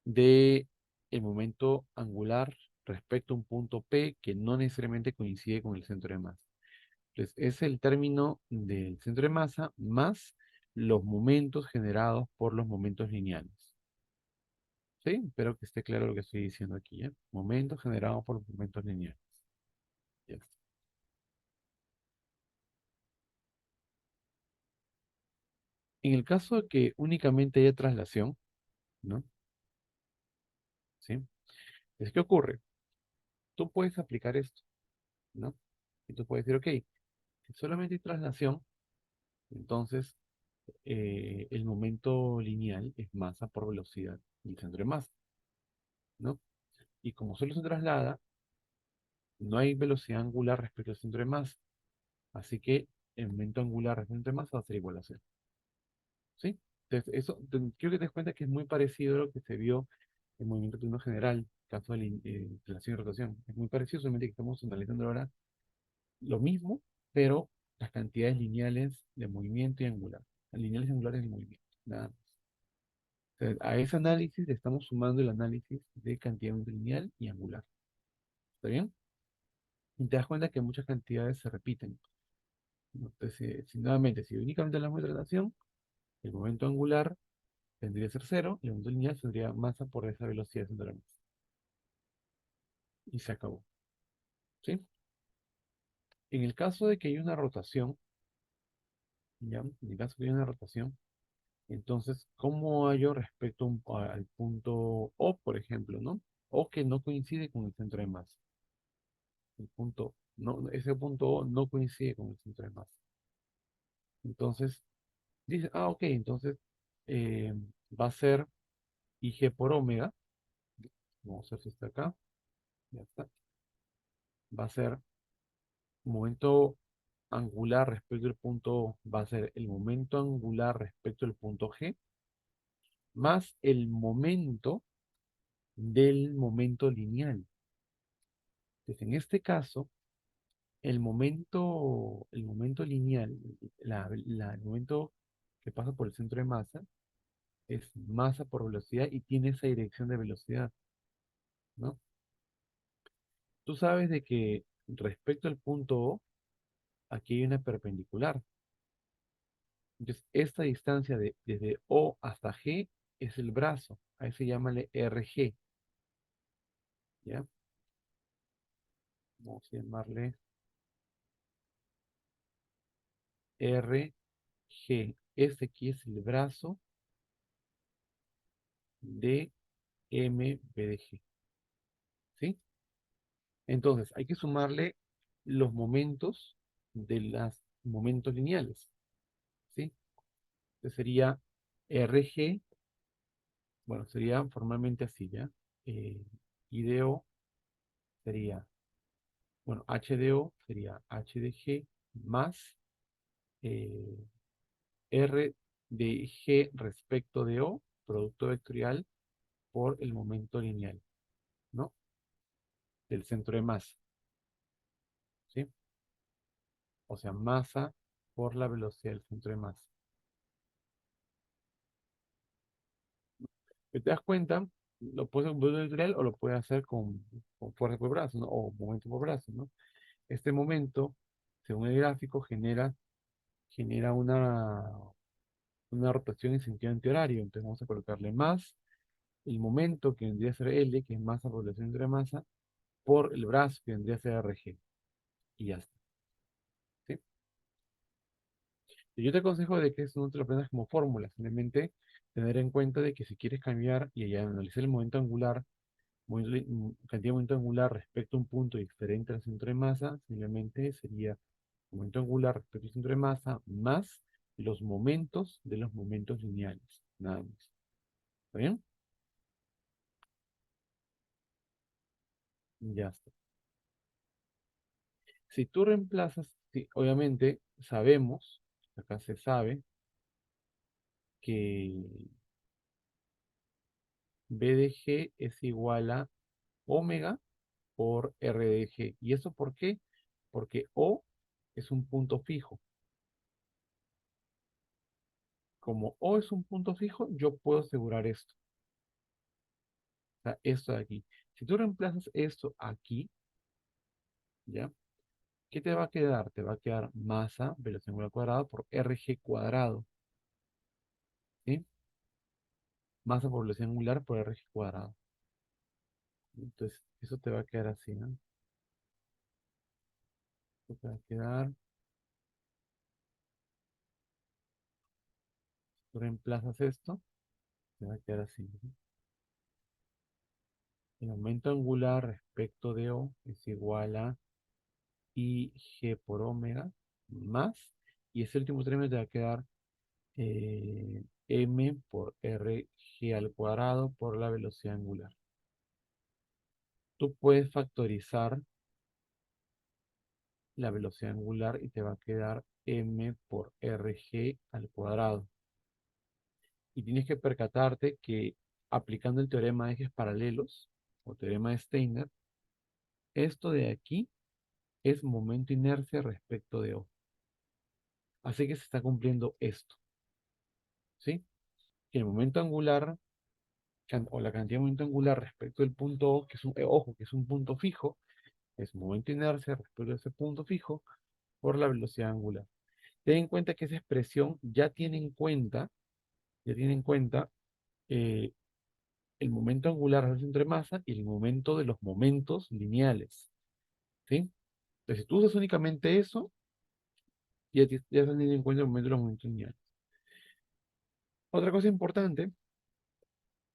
de el momento angular respecto a un punto P que no necesariamente coincide con el centro de masa. Entonces, es el término del centro de masa más los momentos generados por los momentos lineales. ¿Sí? Espero que esté claro lo que estoy diciendo aquí, ¿ya? Momentos generados por los momentos lineales. Ya está. En el caso de que únicamente haya traslación, ¿no? ¿Sí? Es que ocurre. Tú puedes aplicar esto, ¿no? Y tú puedes decir, ok, si solamente hay traslación, entonces el momento lineal es masa por velocidad del centro de masa, ¿no? Y como solo se traslada, no hay velocidad angular respecto al centro de masa. Así que el momento angular respecto al centro de masa va a ser igual a cero. ¿Sí? Entonces, eso, quiero que te des cuenta que es muy parecido a lo que se vio en movimiento de uno general, caso de relación y rotación. Es muy parecido, solamente que estamos analizando ahora lo mismo, pero las cantidades lineales de movimiento y angular. Las lineales y angulares de movimiento. Nada más. Entonces, a ese análisis le estamos sumando el análisis de cantidad lineal y angular. ¿Está bien? Y te das cuenta que muchas cantidades se repiten. Entonces, nuevamente, si únicamente hablamos de traslación, el momento angular tendría que ser cero y el momento lineal tendría masa por esa velocidad central de masa. Y se acabó. ¿Sí? En el caso de que haya una rotación, ¿ya? En el caso de que haya una rotación, entonces, ¿cómo hallo respecto al punto O, por ejemplo, ¿no? O que no coincide con el centro de masa. El punto, no, ese punto O no coincide con el centro de masa. Entonces, dice, ok, entonces eh, va a ser IG por omega. Vamos a ver si está acá. Ya está. Va a ser momento angular respecto al punto O, va a ser el momento angular respecto al punto G, más el momento del momento lineal. Entonces, en este caso, el momento lineal, el momento que pasa por el centro de masa, es masa por velocidad y tiene esa dirección de velocidad, ¿no? Tú sabes de que respecto al punto O, aquí hay una perpendicular. Entonces, esta distancia desde O hasta G es el brazo. A ese llámale RG, ¿ya? Vamos a llamarle RG. Este aquí es el brazo de MBDG, ¿sí? Entonces, hay que sumarle los momentos de los momentos lineales, ¿sí? Entonces sería RG Bueno, sería formalmente así, ¿ya? Eh, I de O sería, bueno, H de O sería H de G más eh, R de G respecto de O, producto vectorial, por el momento lineal, ¿no? Del centro de masa, ¿sí? O sea, masa por la velocidad del centro de masa. Si te das cuenta, lo puedes hacer con volumen vectorial o lo puedes hacer con fuerza por brazo, ¿no? O momento por brazo, ¿no? Este momento, según el gráfico, genera una rotación en sentido antihorario. Entonces vamos a colocarle más el momento que vendría a ser L, que es masa por el centro de masa, por el brazo que vendría a ser RG. Y ya está. ¿Sí? Y yo te aconsejo de que eso no te lo aprendas como fórmula, simplemente tener en cuenta de que si quieres cambiar y ya analizar el momento angular, cantidad de momento angular respecto a un punto diferente al centro de masa, simplemente sería momento angular respecto al centro de masa más los momentos de los momentos lineales. Nada más. ¿Está bien? Ya está. Si tú reemplazas, sí, obviamente sabemos, acá se sabe, que B de G es igual a omega por R de G. ¿Y eso por qué? Porque O es un punto fijo. Como O es un punto fijo, yo puedo asegurar esto. O sea, esto de aquí. Si tú reemplazas esto aquí, ¿ya? ¿Qué te va a quedar? Te va a quedar masa, velocidad angular cuadrada por RG cuadrado. ¿Sí? Masa por velocidad angular por RG cuadrado. Entonces, eso te va a quedar así, ¿no? Esto te va a quedar, tú reemplazas esto, te va a quedar así, ¿no? El aumento angular respecto de O es igual a IG por omega más, y ese último término te va a quedar M por RG al cuadrado por la velocidad angular. Tú puedes factorizar la velocidad angular y te va a quedar M por RG al cuadrado. Y tienes que percatarte que aplicando el teorema de ejes paralelos o teorema de Steiner, esto de aquí es momento inercia respecto de O. Así que se está cumpliendo esto, ¿sí? Que el momento angular o la cantidad de momento angular respecto del punto O, que es ojo, que es un punto fijo, es momento inercia respecto a ese punto fijo por la velocidad angular. Ten en cuenta que esa expresión ya tiene en cuenta eh, el momento angular al centro de masa y el momento de los momentos lineales, ¿sí? Entonces, si tú usas únicamente eso, ya estás teniendo en cuenta el momento de los momentos lineales. Otra cosa importante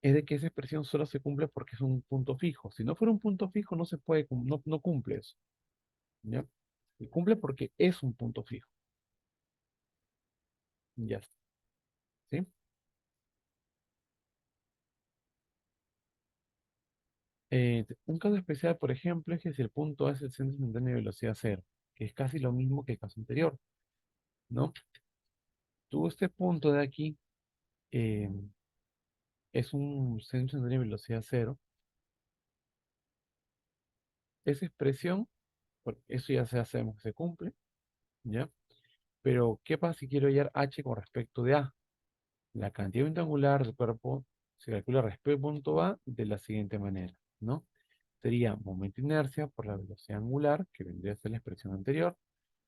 es de que esa expresión solo se cumple porque es un punto fijo. Si no fuera un punto fijo, no se puede, no cumple eso, ¿ya? Y cumple porque es un punto fijo. Ya está, ¿sí? Un caso especial, por ejemplo, es que si el punto A es el centro instantáneo de velocidad cero, que es casi lo mismo que el caso anterior, ¿no? Tú este punto de aquí eh, es un centro instantáneo de velocidad cero. Esa expresión, eso ya sabemos que se cumple, ¿ya? Pero, ¿qué pasa si quiero hallar h con respecto de a? La cantidad de momento angular del cuerpo se calcula respecto al punto A de la siguiente manera, ¿no? Sería momento inercia por la velocidad angular, que vendría a ser la expresión anterior,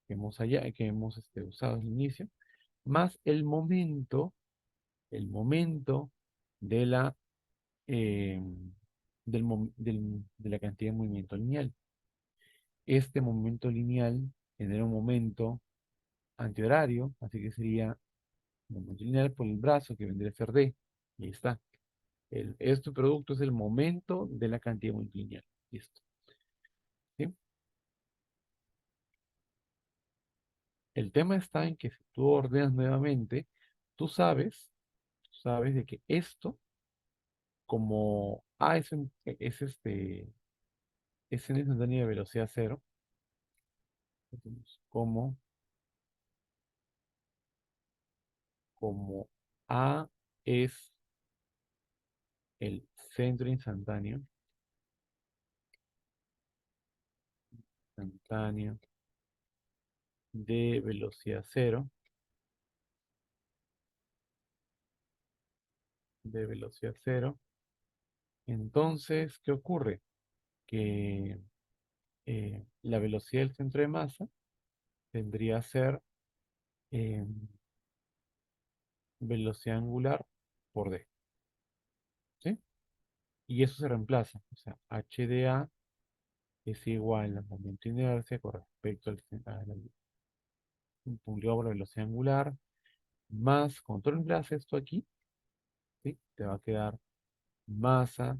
que hemos usado al inicio, más el momento de la, eh, de la cantidad de movimiento lineal. Este momento lineal genera un momento antihorario, así que sería momento lineal por el brazo, que vendría a ser D. Y ahí está. Este producto es el momento de la cantidad de movimiento lineal. Listo. ¿Sí? El tema está en que si tú ordenas nuevamente, tú sabes de que esto como A es en instantáneo de velocidad cero, entonces, como A es el centro instantáneo de velocidad cero, de velocidad cero, entonces, ¿qué ocurre? Que la velocidad del centro de masa tendría a ser eh, velocidad angular por d, ¿sí? Y eso se reemplaza, o sea, h de a es igual al momento de inercia con respecto multiplicado por la velocidad angular, más, cuando tú reemplazas esto aquí, ¿sí? Te va a quedar masa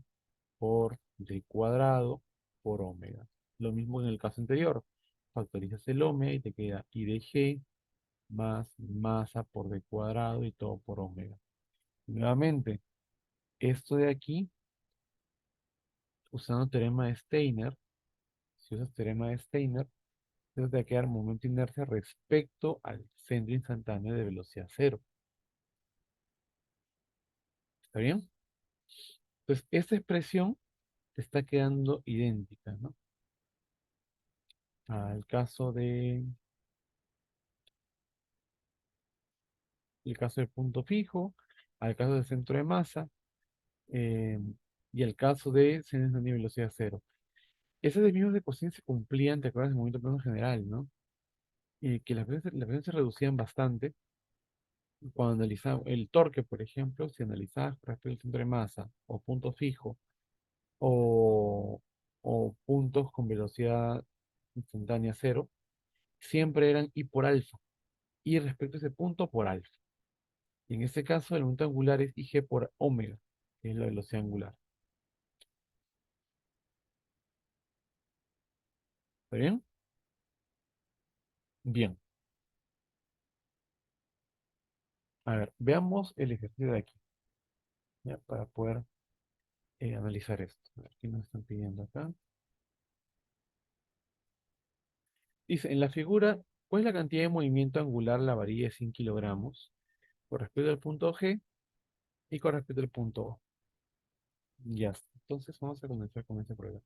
por d cuadrado por omega. Lo mismo en el caso anterior, factorizas el omega y te queda I de g más masa por d cuadrado y todo por omega. Nuevamente, esto de aquí, usando teorema de Steiner, si usas teorema de Steiner, entonces te va a quedar momento de inercia respecto al centro instantáneo de velocidad cero. ¿Está bien? Entonces, esta expresión te está quedando idéntica, ¿no? Al caso el caso del punto fijo, al caso del centro de masa, eh, y el caso de centro instantáneo de velocidad cero. Esas mismas ecuaciones se cumplían, ¿te acuerdas? Del movimiento plano general, ¿no? Y que las veces se reducían bastante cuando analizaba el torque, por ejemplo, si analizabas con respecto al centro de masa, o punto fijo, o, o puntos con velocidad instantánea cero, siempre eran I por alfa, y respecto a ese punto por alfa. Y en este caso, el momento angular es IG por omega, que es la velocidad angular. ¿Está bien? Bien. A ver, veamos el ejercicio de aquí, ya, para poder analizar esto. A ver, ¿qué nos están pidiendo acá? Dice, en la figura, ¿cuál es la cantidad de movimiento angular la varilla de 100 kilogramos con respecto al punto G y con respecto al punto O? Ya está. Entonces vamos a comenzar con ese problema.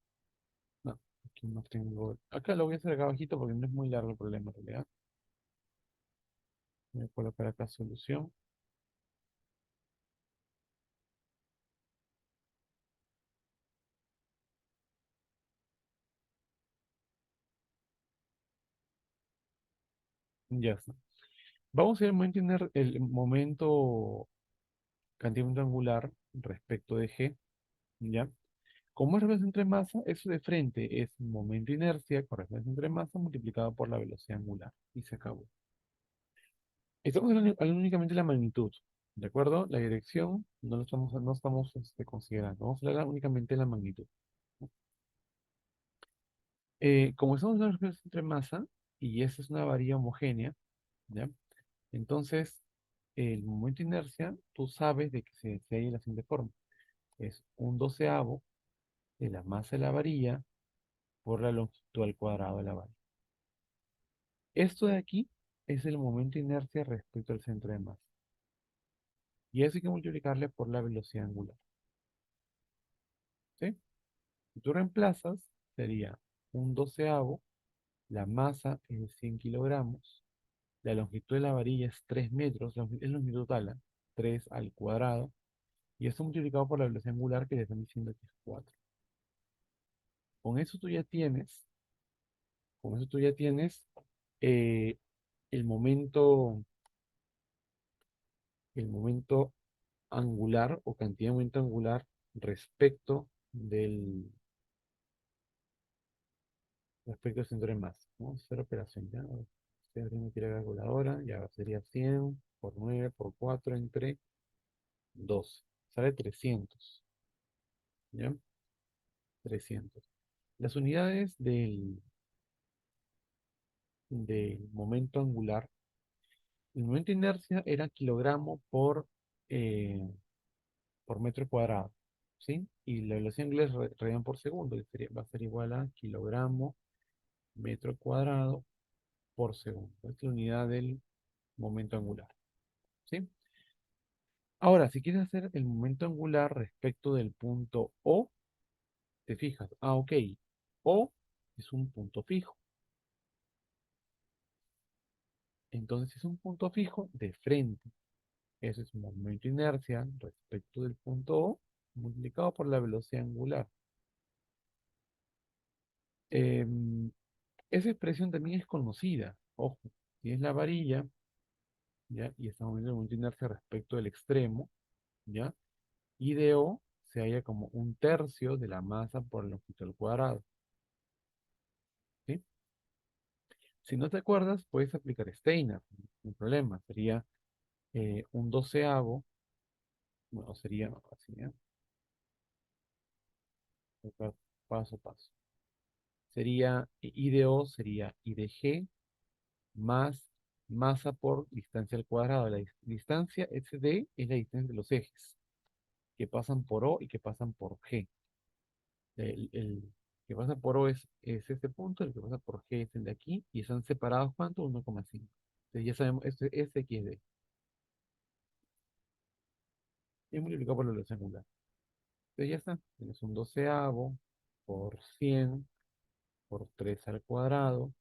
No, aquí no tengo. Acá lo voy a hacer acá abajito porque no es muy largo el problema, en realidad. Voy a colocar acá solución. Ya está. Vamos a ver el momento cantidad de momento angular respecto de G, ¿ya? Como es relación entre masa, eso de frente es momento de inercia con relación entre masa multiplicado por la velocidad angular. Y se acabó. Estamos hablando únicamente de la magnitud, ¿de acuerdo? La dirección no estamos considerando. Vamos a hablar únicamente de la magnitud. Como estamos hablando de relación entre masa, y esa es una varilla homogénea, ¿ya? Entonces, el momento de inercia, tú sabes de que se hay la siguiente forma. Es un doceavo de la masa de la varilla por la longitud al cuadrado de la varilla. Esto de aquí es el momento de inercia respecto al centro de masa. Y eso hay que multiplicarle por la velocidad angular. ¿Sí? Si tú reemplazas, sería un doceavo, la masa es de 100 kilogramos, la longitud de la varilla es 3 metros, es longitud total, 3 al cuadrado, y esto multiplicado por la velocidad angular que le están diciendo que es 4. Con eso tú ya tienes, con eso tú ya tienes eh, el momento, el momento angular o cantidad de momento angular respecto al centro de masa. Vamos a hacer operación ya. Estoy abriendo aquí la calculadora. Ya sería 100 por 9 por 4 entre 12. Sale 300. ¿Ya? 300. Las unidades del momento angular. El momento de inercia era kilogramo eh, por metro cuadrado. ¿sí? Y la velocidad angular es radian por segundo, que va a ser igual a kilogramo metro cuadrado por segundo. Esta es la unidad del momento angular, ¿sí? Ahora, si quieres hacer el momento angular respecto del punto O, te fijas, ok, O es un punto fijo. Entonces, si es un punto fijo, de frente. Ese es un momento de inercia respecto del punto O multiplicado por la velocidad angular. Em, Esa expresión también es conocida. Ojo, si es la varilla, ¿ya? Y estamos viendo el momento de inercia respecto del extremo, ¿ya? Y de O se halla como un tercio de la masa por la longitud al cuadrado, ¿sí? Si no te acuerdas, puedes aplicar Steiner, no hay problema. Sería un doceavo, bueno, sería así, ¿ya? Acá, paso a paso. Sería, I de O sería I de G más masa por distancia al cuadrado. La distancia SD es la distancia de los ejes que pasan por O y que pasan por G. El que pasa por O es este punto, el que pasa por G es el de aquí, y están separados, ¿cuánto? 1,5. Entonces ya sabemos, este aquí es D. Y multiplicado por la velocidad angular. Entonces ya está. Tienes un doceavo por 100 por 3 al cuadrado,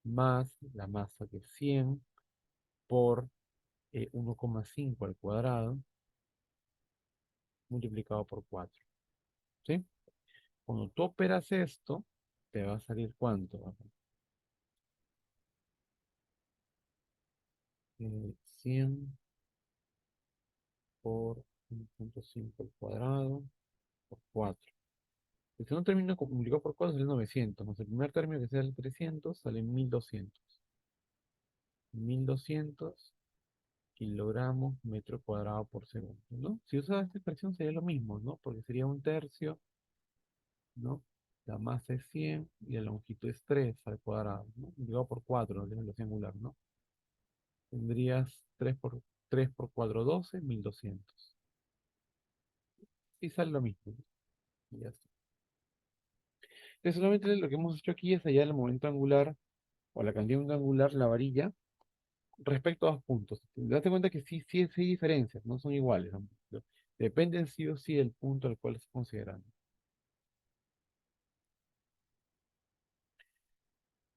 más la masa que es 100 por 1,5 al cuadrado, multiplicado por 4. ¿Sí? Cuando tú operas esto, te va a salir ¿cuánto? 100 por 1,5 al cuadrado por 4. El segundo término multiplicado por 4 sale 900, más el primer término que sea el 300 sale 1200. 1200 kilogramos metro cuadrado por segundo, ¿no? Si usas esta expresión sería lo mismo, ¿no? Porque sería un tercio, ¿no? La masa es 100 y la longitud es 3 al cuadrado, ¿no? Multiplicado por 4, no tiene velocidad angular, ¿no? Tendrías 3 por 4, 12, 1200. Y sale lo mismo, ¿no? Y ya está. Entonces, solamente lo que hemos hecho aquí es hallar el momento angular o la cantidad de angular, la varilla, respecto a dos puntos. Date cuenta que sí hay diferencias, no son iguales, ¿no? Dependen sí o sí del punto al cual estás considerando.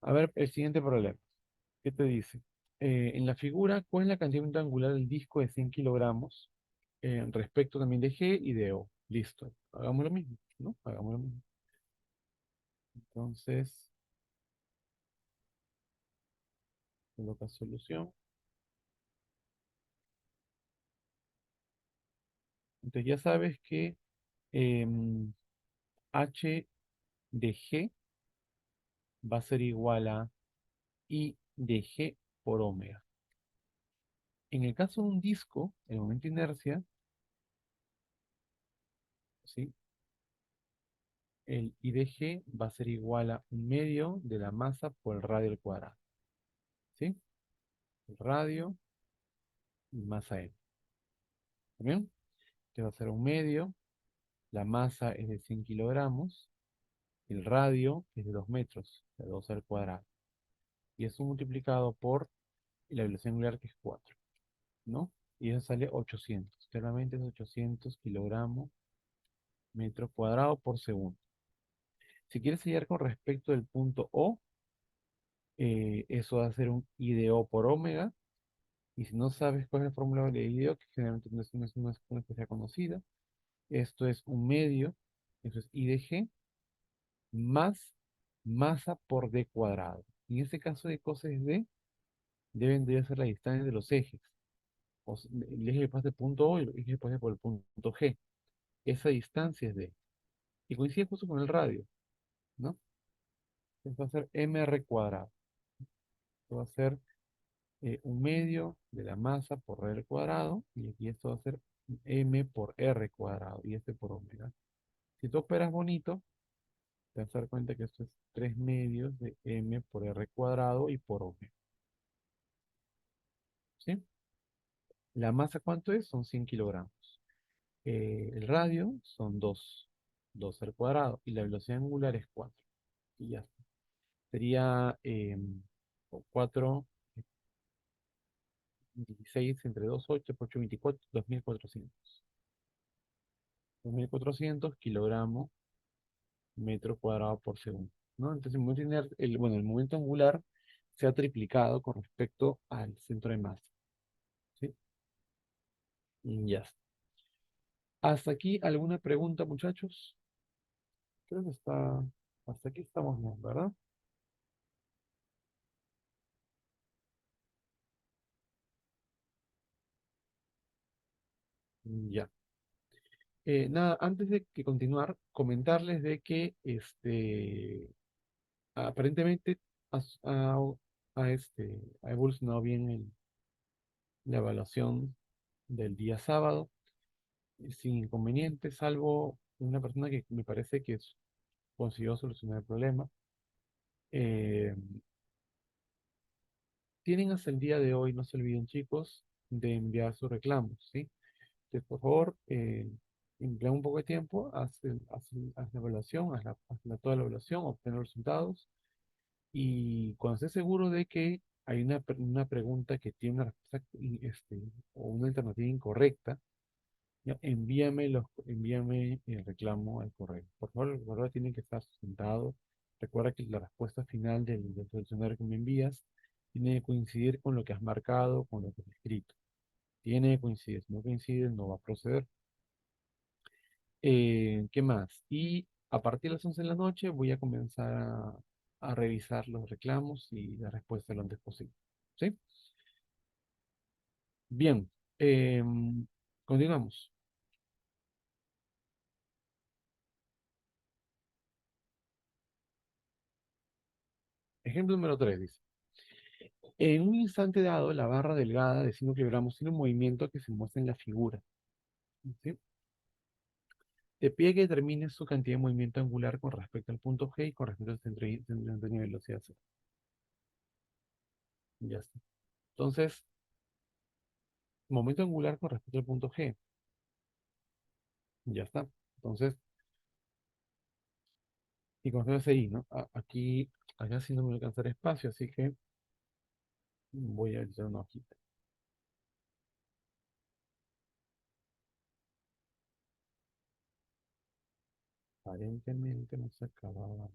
A ver, el siguiente problema. ¿Qué te dice? En la figura, ¿cuál es la cantidad de momento angular del disco de 100 kilogramos respecto también de G y de O? Listo. Hagamos lo mismo, ¿no? Hagamos lo mismo. Entonces, coloca solución. Entonces ya sabes que em, H de G va a ser igual a I de G por omega. En el caso de un disco, el momento de inercia, ¿sí? El I de G va a ser igual a un medio de la masa por el radio al cuadrado, ¿sí? El radio y masa M. ¿Está bien? Este va a ser un medio, la masa es de 100 kilogramos, el radio es de 2 metros, de 2 al cuadrado. Y eso multiplicado por la velocidad angular que es 4, ¿no? Y eso sale 800. Claramente es 800 kilogramos metro cuadrado por segundo. Si quieres hallar con respecto del punto O, eso va a ser un I de O por omega. Y si no sabes cuál es la fórmula de I de O, que generalmente no es que sea conocida, esto es un medio, eso es I de G, más masa por D cuadrado. En este caso de cosas D, debe ser la distancia de los ejes. El eje que pasa del punto O y el eje que pasa por el punto G. Esa distancia es D. Y coincide justo con el radio, ¿no? Entonces va a ser mr cuadrado. Esto va a ser un medio de la masa por r al cuadrado, y aquí esto va a ser m por r cuadrado, y este por omega. Si tú operas bonito, te vas a dar cuenta que esto es 3 medios de m por r cuadrado y por omega. ¿Sí? ¿La masa cuánto es? Son 100 kilogramos. El radio son 2 al cuadrado y la velocidad angular es 4. Y ya está. Sería 4, 16 entre 2 8 por 8, 24, 2400. 2400 kilogramos metro cuadrado por segundo, ¿no? Entonces, bueno, el momento angular se ha triplicado con respecto al centro de masa, ¿sí? Y ya está. ¿Hasta aquí alguna pregunta, muchachos? Creo que hasta aquí estamos bien, ¿verdad? Ya. Nada, antes de que continuar, comentarles de que aparentemente ha, ha- ha evolucionado bien la evaluación del día sábado, sin inconvenientes, salvo una persona que me parece que consiguió solucionar el problema. Eh, Tienen hasta el día de hoy, no se olviden chicos, de enviar sus reclamos, ¿sí? Que por favor, emplea un poco de tiempo, haz la evaluación, toda la evaluación, obtener los resultados y cuando estés seguro de que hay una pregunta que tiene una respuesta o una alternativa incorrecta, ya, envíame el reclamo al correo. Por favor, el correo tiene que estar sustentado. Recuerda que la respuesta final del solucionario que me envías tiene que coincidir con lo que has marcado, con lo que has escrito. Tiene que coincidir. Si no coincide, no va a proceder. ¿Qué más? Y a partir de las 11 de la noche voy a comenzar a revisar los reclamos y la respuesta lo antes posible. ¿Sí? Bien. Continuamos. Ejemplo número 3 dice. En un instante dado, la barra delgada de 5 kilogramos tiene un movimiento que se muestra en la figura. ¿Sí? Te pide que determines su cantidad de movimiento angular con respecto al punto G y con respecto al centro de velocidad C. Ya está. Entonces, momento angular con respecto al punto G. Ya está. Entonces, y con respecto a CI, ¿no? Acá sí no me va a alcanzar espacio, así que voy a echar una hojita. Aparentemente no se acababa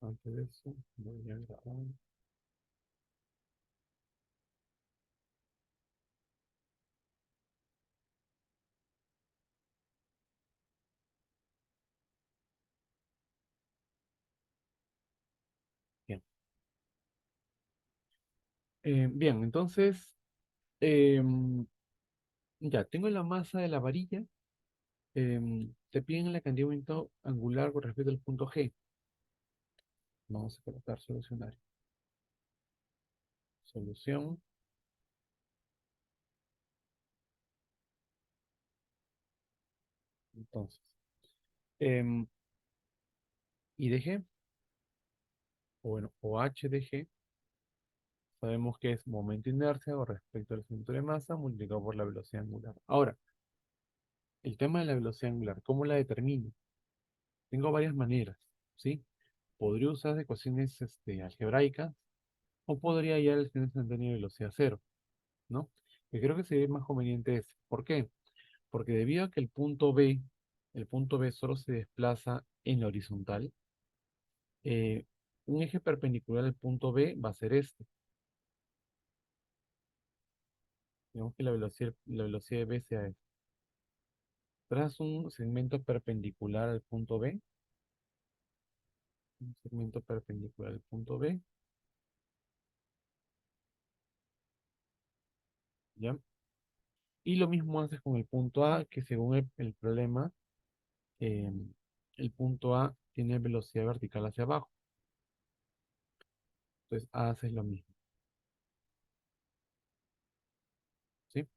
antes de eso. Voy a grabar. Bien. Bien, entonces, em, ya tengo la masa de la varilla. Te piden la cantidad de momento angular con respecto al punto G. Vamos a colocar solucionar. Solución. Entonces, em, I de G, o bueno, o H de G, sabemos que es momento de inercia con respecto al centro de masa multiplicado por la velocidad angular. Ahora, el tema de la velocidad angular, ¿cómo la determino? Tengo varias maneras, ¿sí? Podría usar ecuaciones algebraicas o podría ir al instantáneo de velocidad cero, ¿no? Que creo que sería más conveniente ese. ¿Por qué? Porque debido a que el punto B solo se desplaza en la horizontal, eh, un eje perpendicular al punto B va a ser este. Digamos que la velocidad de B sea esta. Tras un segmento perpendicular al punto B, un segmento perpendicular al punto B, ¿ya? Y lo mismo haces con el punto A, que según el problema, eh, el punto A tiene velocidad vertical hacia abajo. Entonces haces lo mismo, ¿sí?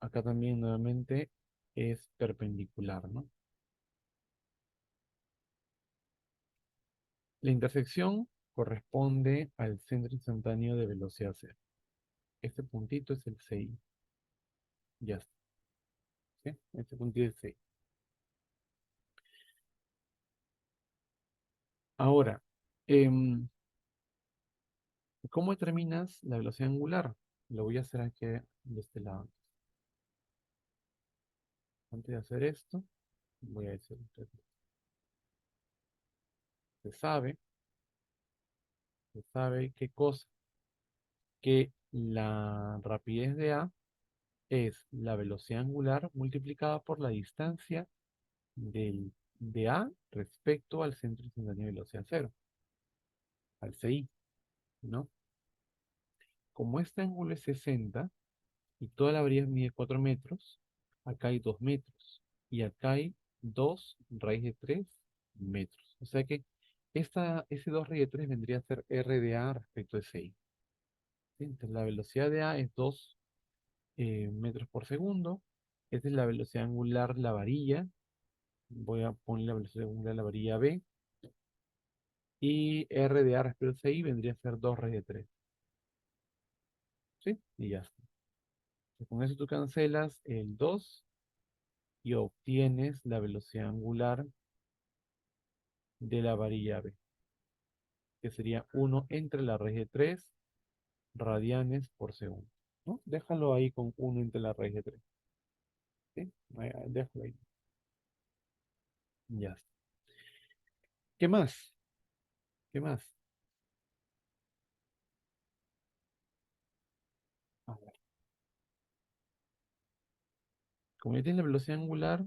Acá también nuevamente es perpendicular, ¿no? La intersección corresponde al centro instantáneo de velocidad cero. Este puntito es el CI. Ya está, ¿sí? Este puntito es el CI. Ahora, em, ¿cómo determinas la velocidad angular? Lo voy a hacer aquí de este lado. Antes de hacer esto, voy a decir, se sabe qué cosa, que la rapidez de A es la velocidad angular multiplicada por la distancia de A respecto al centro instantáneo de velocidad cero, al CI, ¿no? Como este ángulo es 60 y toda la varilla mide 4 metros, acá hay 2 metros y acá hay 2 raíz de 3 metros. O sea que ese 2 raíz de 3 vendría a ser R de A respecto de CI. ¿Sí? Entonces la velocidad de A es 2 metros por segundo. Esta es la velocidad angular, la varilla. Voy a poner la velocidad angular, la varilla B. Y R de A respecto de CI vendría a ser 2 raíz de 3. ¿Sí? Y ya está. Con eso tú cancelas el 2 y obtienes la velocidad angular de la varilla B, que sería 1 entre la raíz de 3 radianes por segundo. ¿No? Déjalo ahí con 1 entre la raíz de 3. ¿Sí? Déjalo ahí. Ya está. ¿Qué más? ¿Qué más? A ver. Como ya tienes la velocidad angular,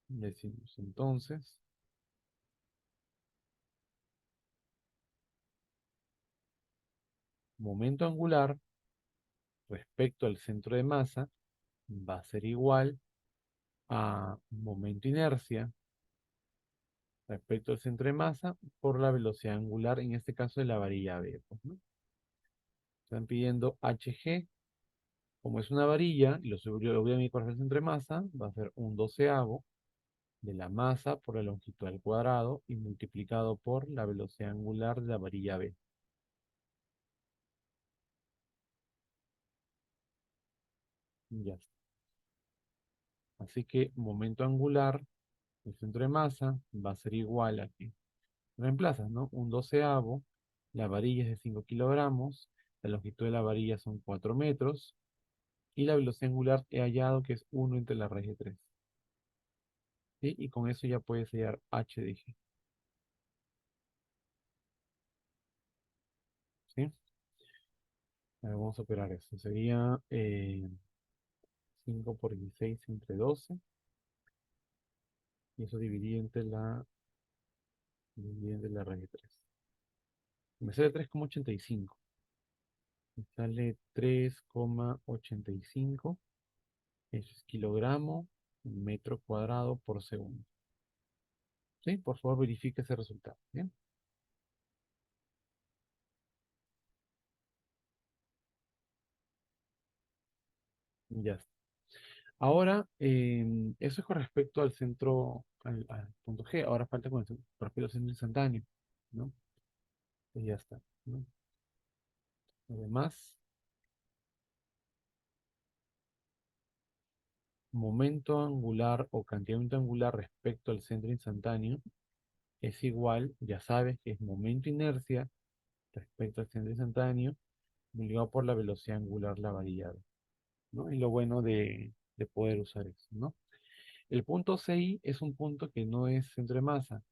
decimos entonces, momento angular respecto al centro de masa va a ser igual a momento inercia respecto al centro de masa por la velocidad angular, en este caso de la varilla B, pues, ¿no? Están pidiendo Hg, como es una varilla, y lo voy a medir por el centro de masa, va a ser un doceavo de la masa por la longitud al cuadrado y multiplicado por la velocidad angular de la varilla B. Ya está. Así que momento angular, el centro de masa, va a ser igual a que reemplazas, ¿no? Un doceavo, la varilla es de 5 kilogramos, la longitud de la varilla son 4 metros, y la velocidad angular he hallado que es 1 entre la raíz de 3. ¿Sí? Y con eso ya puedes hallar h de g. ¿Sí? A ver, vamos a operar eso. Sería 5 por 16 entre 12. Y eso dividido entre la raíz de 3. Me sale 3,85. Me sale 3,85. Eso es kilogramo metro cuadrado por segundo. ¿Sí? Por favor, verifique ese resultado. ¿Bien? Ya está. Ahora, eso es con respecto al centro, al punto G. Ahora falta con respecto al centro instantáneo, ¿no? Y ya está, ¿no? Además, momento angular o cantidad de momento angular respecto al centro instantáneo es igual, ya sabes que es momento inercia respecto al centro instantáneo multiplicado por la velocidad angular, la variable, ¿no? Y lo bueno de poder usar eso, ¿no? El punto CI es un punto que no es centro de masa.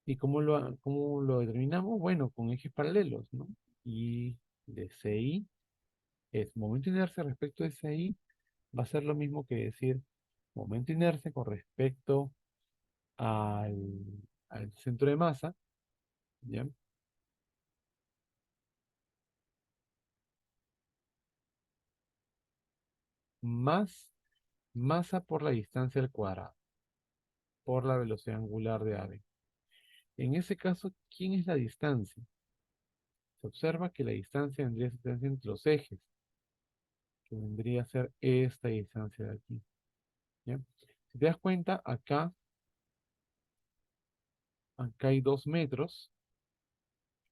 ¿Y cómo lo determinamos? Bueno, con ejes paralelos, ¿no? Y de CI es momento inercia respecto de CI, va a ser lo mismo que decir momento inercia con respecto al, al centro de masa, ¿ya? Más masa por la distancia al cuadrado, por la velocidad angular de AV. En ese caso, ¿quién es la distancia? Se observa que la distancia vendría a ser la distancia entre los ejes, que vendría a ser esta distancia de aquí, ¿ya? Si te das cuenta, acá hay 2 metros,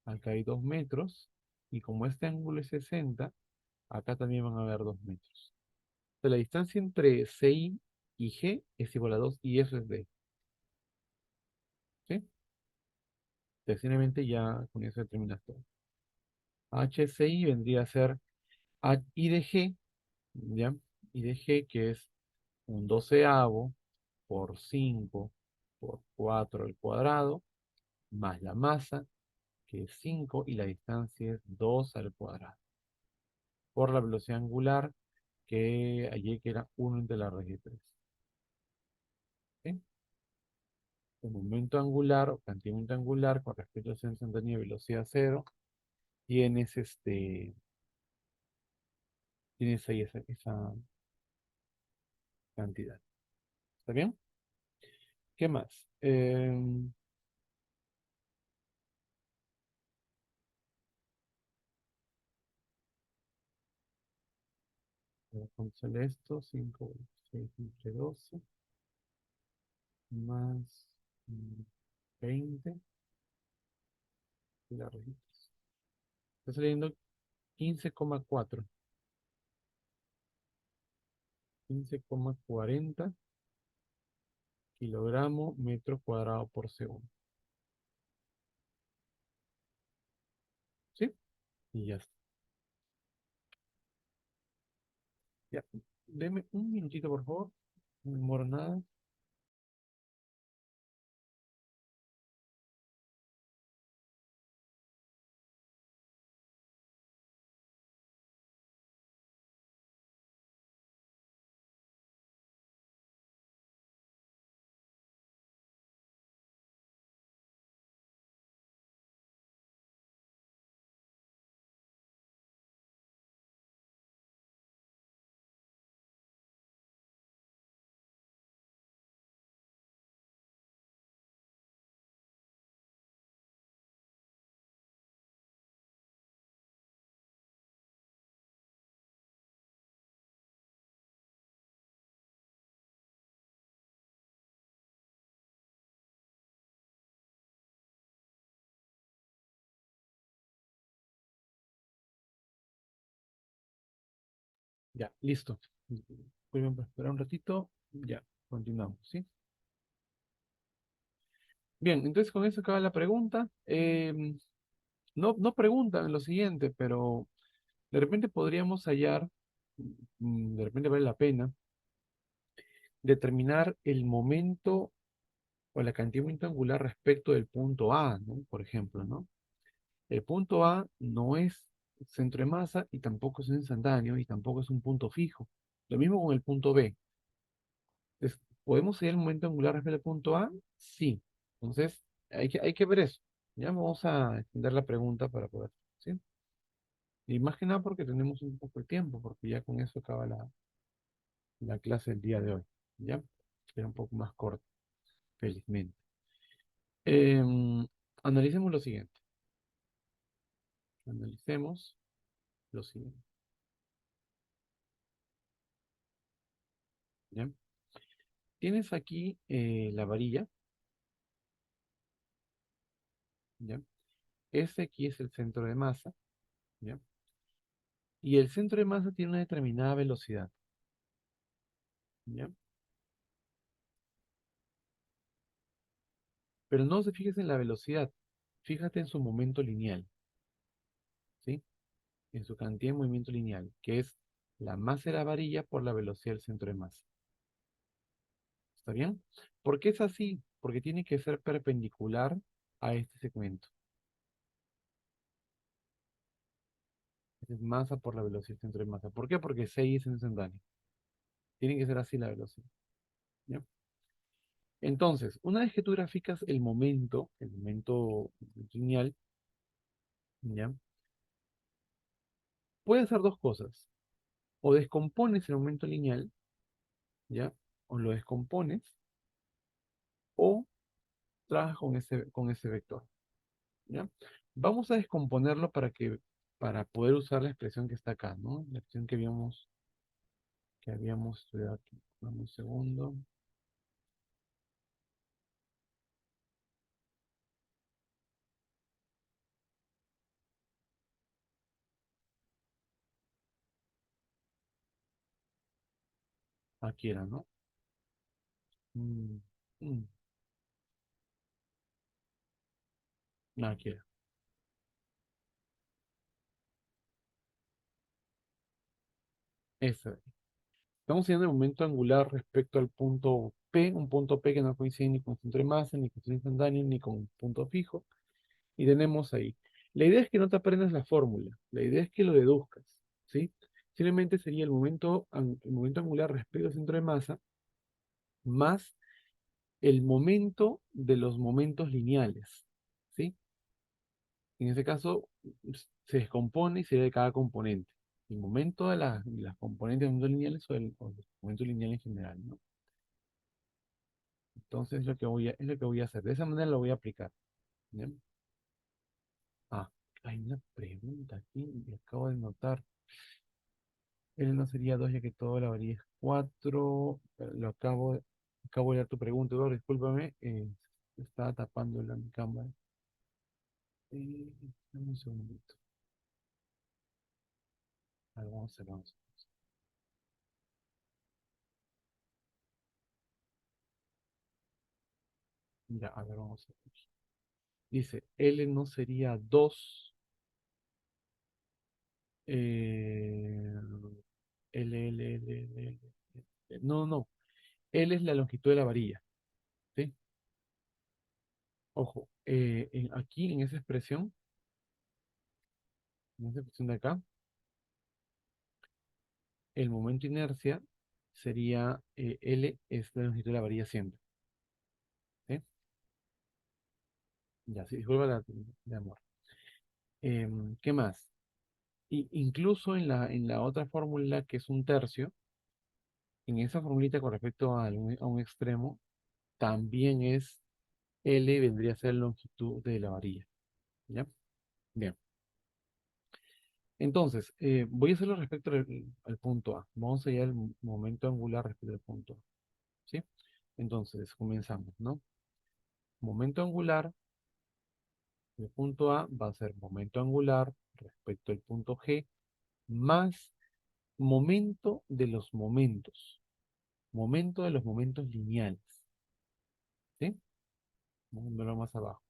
acá hay 2 metros, y como este ángulo es 60, acá también van a haber 2 metros. Entonces, la distancia entre CI y G es igual a 2 y eso es D, ¿sí? Sencillamente ya con eso determinas todo. HCI vendría a ser I de G, ¿ya? I de G, que es un doceavo por 5 por 4 al cuadrado, más la masa, que es 5 y la distancia es 2 al cuadrado, por la velocidad angular, que allí que era 1 entre la raíz de 3. ¿Sí? El momento angular o cantidad de momento angular con respecto al centro instantáneo de velocidad cero, tienes, tienes ahí esa cantidad. ¿Está bien? ¿Qué más? ¿Cuánto sale esto? 5, 6 entre 12 más 20 y la raíz. Está saliendo 15,4. 15,40 kilogramos metro cuadrado por segundo. ¿Sí? Y ya está. Ya. Deme un minutito, por favor. No demoro nada. Ya, listo. Pueden esperar un ratito. Ya, continuamos, ¿sí? Bien, entonces con eso acaba la pregunta. No, no preguntan lo siguiente, pero de repente podríamos hallar, de repente vale la pena, determinar el momento o la cantidad de momento angular respecto del punto A, ¿no? Por ejemplo, ¿no? El punto A no es centro de masa y tampoco es un instantáneo y tampoco es un punto fijo. Lo mismo con el punto B. ¿Podemos hallar el momento angular respecto al punto A? Sí. Entonces, hay que ver eso. Ya vamos a extender la pregunta para poder, ¿sí? Y más que nada porque tenemos un poco de tiempo, porque ya con eso acaba la clase del día de hoy. ¿Ya? Era un poco más corto, felizmente. Em, analicemos lo siguiente. Analicemos lo siguiente. ¿Ya? Tienes aquí la varilla, ¿ya? Este aquí es el centro de masa, ¿ya? Y el centro de masa tiene una determinada velocidad, ¿ya? Pero no se fijes en la velocidad, fíjate en su momento lineal, ¿sí? En su cantidad de movimiento lineal, que es la masa de la varilla por la velocidad del centro de masa. ¿Está bien? ¿Por qué es así? Porque tiene que ser perpendicular a este segmento. Es masa por la velocidad del centro de masa. ¿Por qué? Porque 6 es instantáneo. Tiene que ser así la velocidad. ¿Ya? Entonces, una vez que tú graficas el momento lineal, ¿ya? Puedes hacer dos cosas. O descompones el momento lineal, ¿ya? O lo descompones, o trabajas con ese vector, ¿ya? Vamos a descomponerlo para poder usar la expresión que está acá, ¿no? La expresión que vimos. que habíamos estudiado aquí. Dame un segundo. Aquí era, ¿no? Mm, mm, no, aquí era. Esa. Estamos teniendo el momento angular respecto al punto P, un punto P que no coincide ni con centro de masa, ni con centro instantáneo, ni con punto fijo. Y tenemos ahí. La idea es que no te aprendas la fórmula, la idea es que lo deduzcas, ¿sí? Simplemente sería el momento angular respecto al centro de masa más el momento de los momentos lineales, ¿sí? En ese caso, se descompone y sería de cada componente. El momento de las componentes de momentos lineales o los momentos lineales en general, ¿no? Entonces es lo que voy a hacer. De esa manera lo voy a aplicar. ¿Ya? Ah, hay una pregunta aquí que acabo de notar. L no sería 2 ya que todo la varía es 4. Acabo de dar tu pregunta, Eduardo, discúlpame. Estaba tapando mi cámara. Dame un segundito. A ver, vamos a ver, vamos a ver. Ya, a ver, vamos a ver. Dice, L no sería 2. eh, No, no. L es la longitud de la varilla. ¿Sí? Ojo, aquí en esa expresión de acá, el momento inercia sería L es la longitud de la varilla siempre. ¿Sí? Ya, sí, disculpa de amor. ¿Qué más? Incluso en la otra fórmula, que es un tercio, en esa formulita con respecto a un extremo, también es L vendría a ser la longitud de la varilla. ¿Ya? Bien. Entonces, voy a hacerlo respecto al punto A. Vamos a hallar el momento angular respecto al punto A. ¿Sí? Entonces, comenzamos, ¿no? Momento angular del punto A va a ser momento angular respecto al punto G más momento de los momentos. Momento de los momentos lineales. ¿Sí? Vamos a verlo más abajo.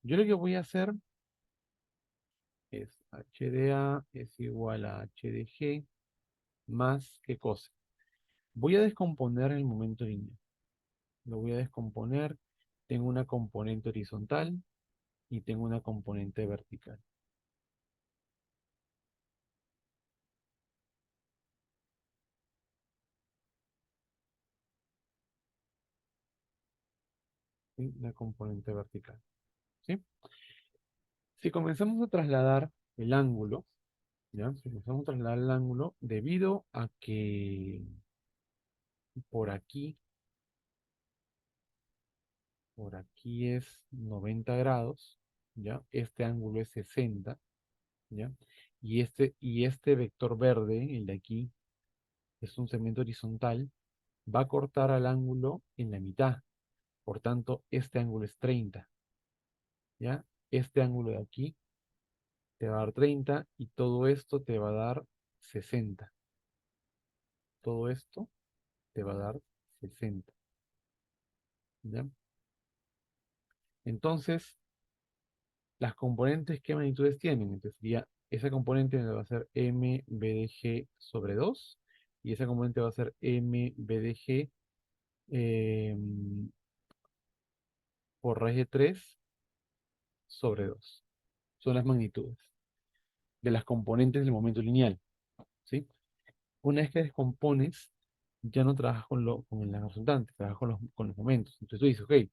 Yo lo que voy a hacer es h de A es igual a h de G más, ¿qué cosa? Voy a descomponer el momento lineal. Lo voy a descomponer. Tengo una componente horizontal y tengo una componente vertical. ¿Sí? La componente vertical. ¿Sí? Si comenzamos a trasladar el ángulo, ¿ya? Si comenzamos a trasladar el ángulo, debido a que por aquí, por aquí es 90 grados, ¿ya? Este ángulo es 60, ¿ya? Y este vector verde, el de aquí, es un segmento horizontal, va a cortar al ángulo en la mitad. Por tanto, este ángulo es 30, ¿ya? Este ángulo de aquí te va a dar 30 y todo esto te va a dar 60. Todo esto te va a dar 60, ¿ya? Entonces, las componentes, ¿qué magnitudes tienen? Entonces sería, esa componente va a ser m b de g sobre 2 y esa componente va a ser m b de g eh, por raíz de 3 sobre 2. Son las magnitudes de las componentes del momento lineal, ¿sí? Una vez que descompones, ya no trabajas con la resultante, trabajas con los momentos. Entonces tú dices, ok,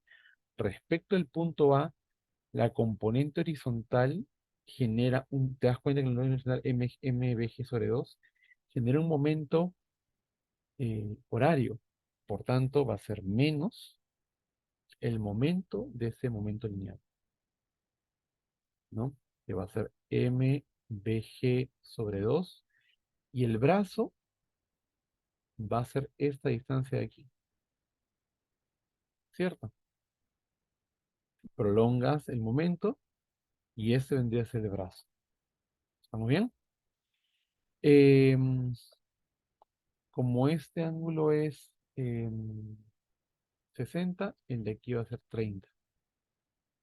respecto al punto A, la componente horizontal te das cuenta que la componente horizontal MBG sobre 2 genera un momento horario. Por tanto, va a ser menos el momento de ese momento lineal, ¿no? Que va a ser MBG sobre 2 y el brazo va a ser esta distancia de aquí, ¿cierto? Prolongas el momento y este vendría a ser el brazo. ¿Estamos bien? Em, Como este ángulo es 60, el de aquí va a ser 30.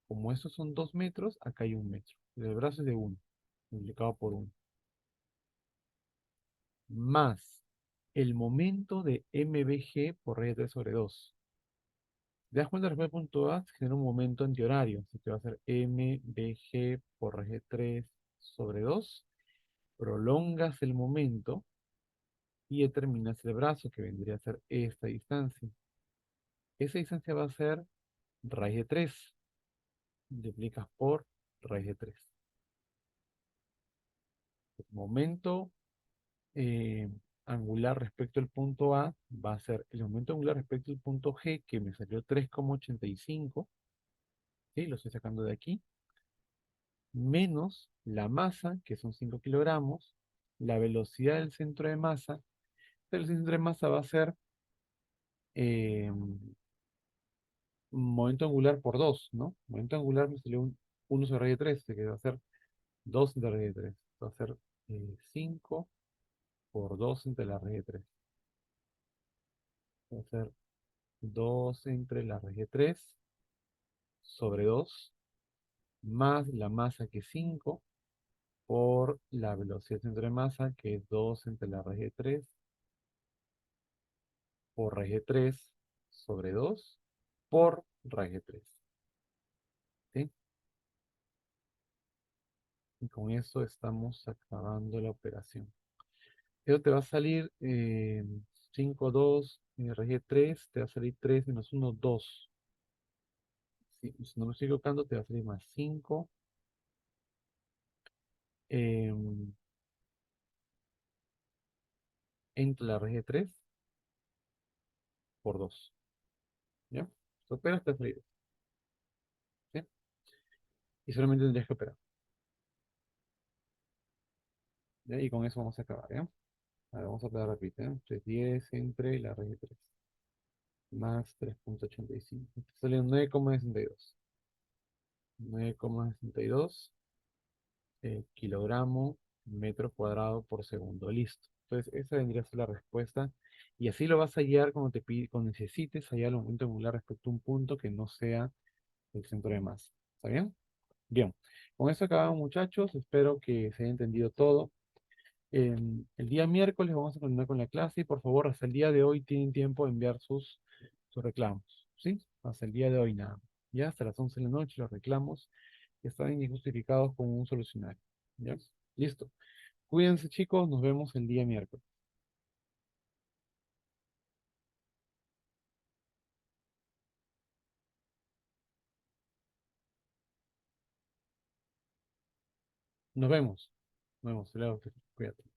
Como estos son 2 metros, acá hay 1 metro. El brazo es de 1, multiplicado por 1. Más el momento de MBG por raíz de 3 sobre 2. ¿Te das cuenta? Después del punto A se genera un momento antihorario. Así que va a ser MBG por raíz de 3 sobre 2. Prolongas el momento y determinas el brazo, que vendría a ser esta distancia. Esa distancia va a ser raíz de 3. Multiplicas por raíz de 3. El momento eh, angular respecto al punto A va a ser el momento angular respecto al punto G, que me salió 3,85, ¿sí? Lo estoy sacando de aquí, menos la masa, que son 5 kilogramos, la velocidad del centro de masa. El centro de masa va a ser momento angular por 2, ¿no? Momento angular me salió 1 sobre raíz de 3, que va a ser 2 entre la raíz de 3. Va a ser 5 por 2 entre la raíz de 3. Va a ser 2 entre la raíz de 3 sobre 2 más la masa, que es 5 por la velocidad del centro de masa, que es 2 entre la raíz de 3 por raíz de 3 sobre 2 por raíz de 3. ¿Sí? Y con eso estamos acabando la operación. Eso te va a salir 5, 2, raíz de 3, te va a salir 3 menos 1, 2. Si no me estoy equivocando, te va a salir más 5 entre la raíz de 3 por 2. ¿Ya? Si operas, te va a salir, ¿sí? Y solamente tendrías que operar. ¿Ya? Y con eso vamos a acabar, ¿ya? A ver, vamos a operar rápido, ¿eh? 310 entre la raíz de 3 más 3,85. Te sale 9,62. 9,62 kilogramo metro cuadrado por segundo. Listo. Entonces, esa vendría a ser la respuesta. Y así lo vas a hallar cuando te pide, cuando necesites hallar el momento angular respecto a un punto que no sea el centro de masa. ¿Está bien? Bien. Con eso acabamos, muchachos. Espero que se haya entendido todo. El día miércoles vamos a continuar con la clase y por favor, hasta el día de hoy tienen tiempo de enviar sus reclamos. ¿Sí? Hasta el día de hoy nada. Ya hasta las 11 de la noche los reclamos están injustificados con un solucionario. ¿Ya? Listo. Cuídense, chicos. Nos vemos el día miércoles. Nos vemos. Nos vemos. Cuídate.